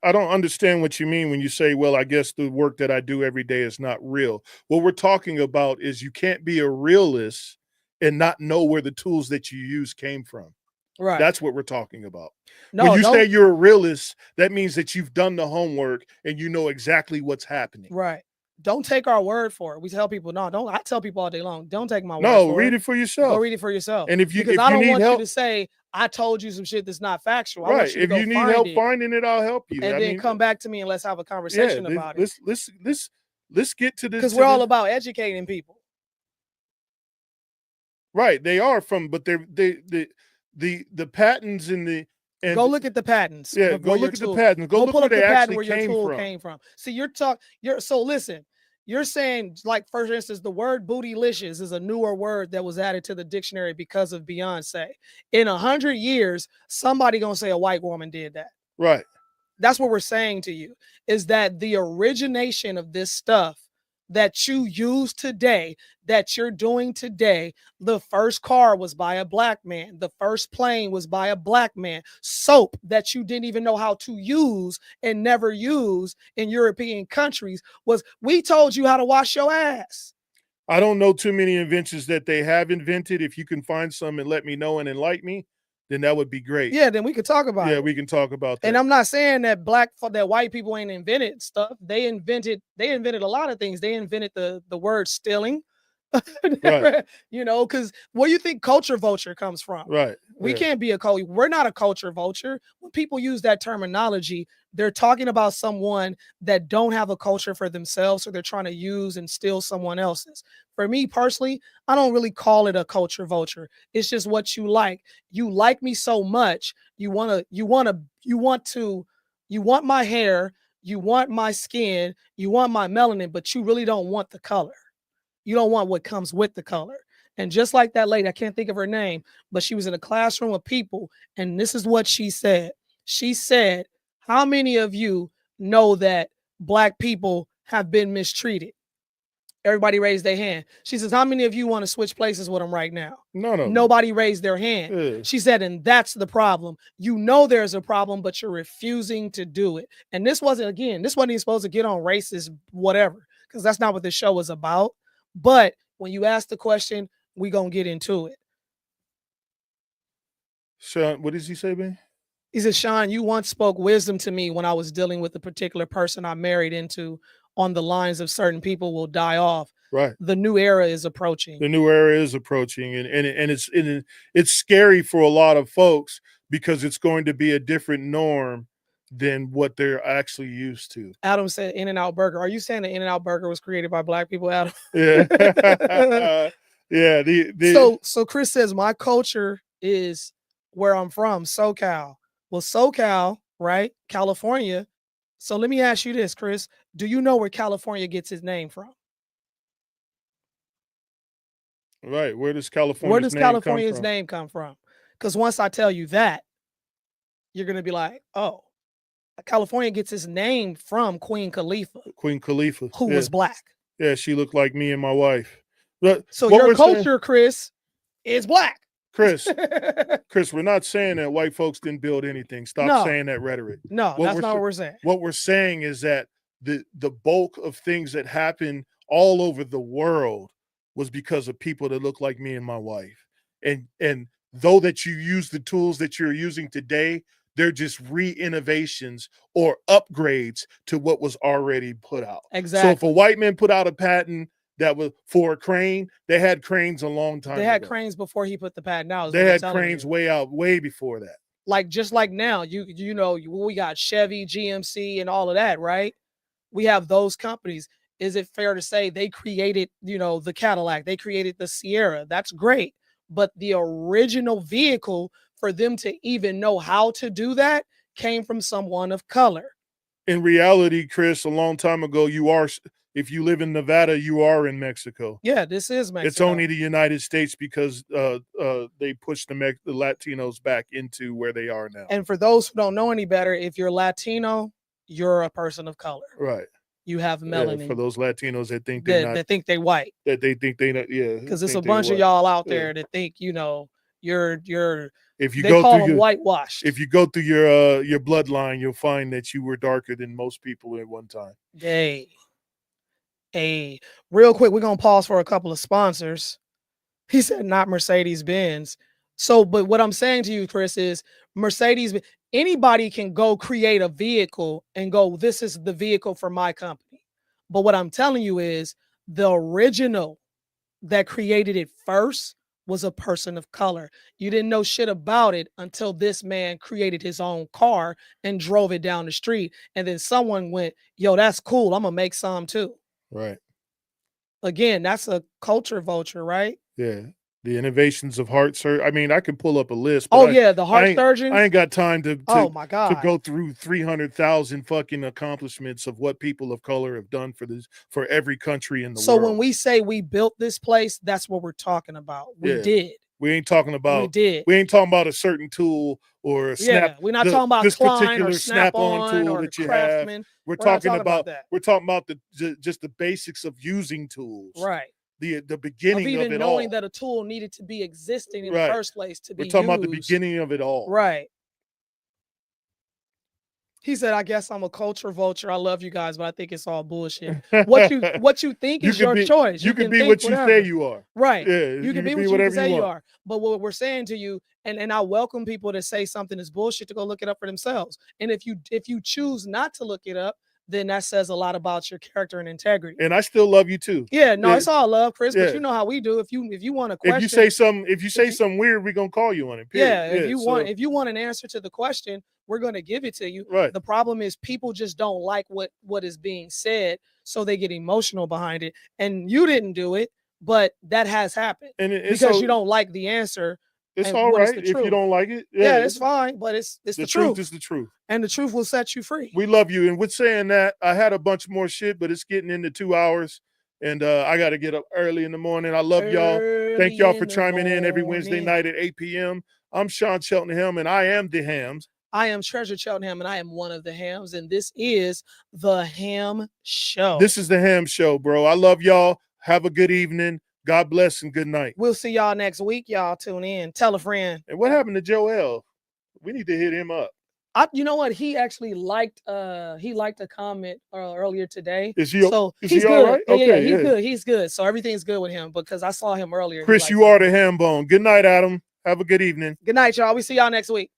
understand what you mean when you say, well, I guess the work that I do every day is not real. What we're talking about is you can't be a realist and not know where the tools that you use came from. Right. That's what we're talking about. No, when you say you're a realist, that means that you've done the homework and you know exactly what's happening. Right. Don't take our word for it. We tell people, I tell people all day long, don't take my word for it. No, read it for yourself. Go read it for yourself. And if I don't want you to say, I told you some shit that's not factual. Right. If you need help finding it, I'll help you. And then come back to me and let's have a conversation about it. Let's get to this. Because we're all about educating people. Right. They are but the patents and go look at the patents. Yeah, go look at the patents. Go look pull where up they the patent actually where your tool came from. See, so listen, you're saying, like, for instance, the word bootylicious is a newer word that was added to the dictionary because of Beyonce. In 100 years, somebody gonna say a white woman did that. Right. That's what we're saying to you, is that the origination of this stuff that you use today, that you're doing today, the first car was by a black man. The first plane was by a black man. Soap that you didn't even know how to use and never use in European countries we told you how to wash your ass. I don't know too many inventions that they have invented. If you can find some and let me know and enlighten me, then that would be great. Yeah, then we could talk about it. Yeah, we can talk about that. And I'm not saying that white people ain't invented stuff. They invented a lot of things. They invented the word stealing. Right. You know, because where you think culture vulture comes from? Right. We can't be we're not a culture vulture. When people use that terminology, they're talking about someone that don't have a culture for themselves, or they're trying to use and steal someone else's. For me personally, I don't really call it a culture vulture. It's just what you like. You like me so much, you want my hair, You want my skin, you want my melanin, but you really don't want the color. You don't want what comes with the color. And just like that lady, I can't think of her name, but she was in a classroom of people, and this is what she said. She said, how many of you know that Black people have been mistreated? Everybody raised their hand. She says, how many of you want to switch places with them right now? None of them. Nobody raised their hand. Yeah. She said, and that's the problem. You know there's a problem, but you're refusing to do it. And this wasn't even supposed to get on racist whatever, because that's not what this show is about. But when you ask the question, we gonna get into it. Sean, what does he say, man? He said, Sean, you once spoke wisdom to me when I was dealing with a particular person I married into, on the lines of certain people will die off. Right. The new era is approaching. The new era is approaching, and it's scary for a lot of folks because it's going to be a different norm than what they're actually used to. Adam said In-N-Out Burger. Are you saying the In-N-Out Burger was created by Black people, Adam? Yeah. Yeah. So Chris says my culture is where I'm from, SoCal. Well, SoCal, right? California. So let me ask you this, Chris. Do you know where California gets its name from? Right. Where does California's name come from? Because once I tell you that, you're going to be like, oh, California gets its name from Queen Khalifa. Queen Khalifa. Who was Black. Yeah, she looked like me and my wife. But so your culture, Chris, is Black. Chris, we're not saying that white folks didn't build anything. Stop saying that rhetoric. No, that's not what we're saying. What we're saying is that the bulk of things that happen all over the world was because of people that look like me and my wife. And though that you use the tools that you're using today, they're just re-innovations or upgrades to what was already put out. Exactly. So if a white man put out a patent that was for a crane, they had cranes a long time ago. They had cranes before he put the patent out. They had cranes way before that. Like just like now, you know, we got Chevy, GMC, and all of that, right? We have those companies. Is it fair to say they created, the Cadillac? They created the Sierra. That's great. But the original vehicle, for them to even know how to do that, came from someone of color. In reality, Chris, a long time ago, if you live in Nevada, you are in Mexico. Yeah, this is Mexico. It's only the United States because they pushed the Latinos back into where they are now. And for those who don't know any better, if you're Latino, you're a person of color. Right. You have melanin. Yeah, for those Latinos that think that think they white. That they think they not, yeah. Because there's a bunch of y'all out there that think, you're if you they go call through them whitewashed. If you go through your bloodline, you'll find that you were darker than most people at one time. Hey, real quick, we're gonna pause for a couple of sponsors. He said not Mercedes-Benz. So, but what I'm saying to you, Chris, is Mercedes, anybody can go create a vehicle and go, this is the vehicle for my company. But what I'm telling you is the original that created it first was a person of color. You didn't know shit about it until this man created his own car and drove it down the street. And then someone went, yo, that's cool. I'm gonna make some too. Right. Again, that's a culture vulture, right? Yeah. The innovations of heart surgery. I mean, I could pull up a list. But the heart surgeon. I ain't got time to my God, to go through 300,000 fucking accomplishments of what people of color have done for every country in the world. So when we say we built this place, that's what we're talking about. We did. We ain't talking about. We did. We ain't talking about a certain tool or a snap. Yeah, we're not talking about this Klein particular or snap-on tool or that you Craftsman. have. We're talking about that. We're talking about just the basics of using tools. Right. The beginning of even it knowing all. that a tool needed to be existing in the first place to be We're talking used. about the beginning of it all. Right. He said, I guess I'm a culture vulture. I love you guys, but I think it's all bullshit. What you think is your choice. You can be what you say you are. Right. Yeah, you can be what you say you are. But what we're saying to you, and I welcome people to say something is bullshit to go look it up for themselves. And if you choose not to look it up, then that says a lot about your character and integrity. And I still love you too. Yeah, no, it's all love, Chris. But you know how we do. If you want a question, if you say something weird, we're gonna call you on it. Period. Yeah, if you want an answer to the question, we're gonna give it to you. Right. The problem is people just don't like what is being said, so they get emotional behind it. And you didn't do it, but that has happened. Because you don't like the answer. It's And all what is right the if you truth? don't like it. Yeah, it's fine, but it's the truth. Is the truth. And the truth will set you free. We love you. And with saying that, I had a bunch more shit, but it's getting into 2 hours. And I got to get up early in the morning. I love y'all. Thank y'all for chiming in every Wednesday night at 8 p.m. I'm Sean Cheltenham, and I am the Hams. I am Treasure Cheltenham, and I am one of the Hams, and this is the Ham Show. This is the Ham Show, bro. I love y'all. Have a good evening. God bless and good night. We'll see y'all next week. Y'all tune in. Tell a friend. And what happened to Joel? We need to hit him up. You know what? He actually liked a comment earlier today. Is he so is he's he good. all right? Yeah, Okay, he's good. He's good. So everything's good with him because I saw him earlier. Chris, you are the ham bone. Good night, Adam. Have a good evening. Good night, y'all. We see y'all next week.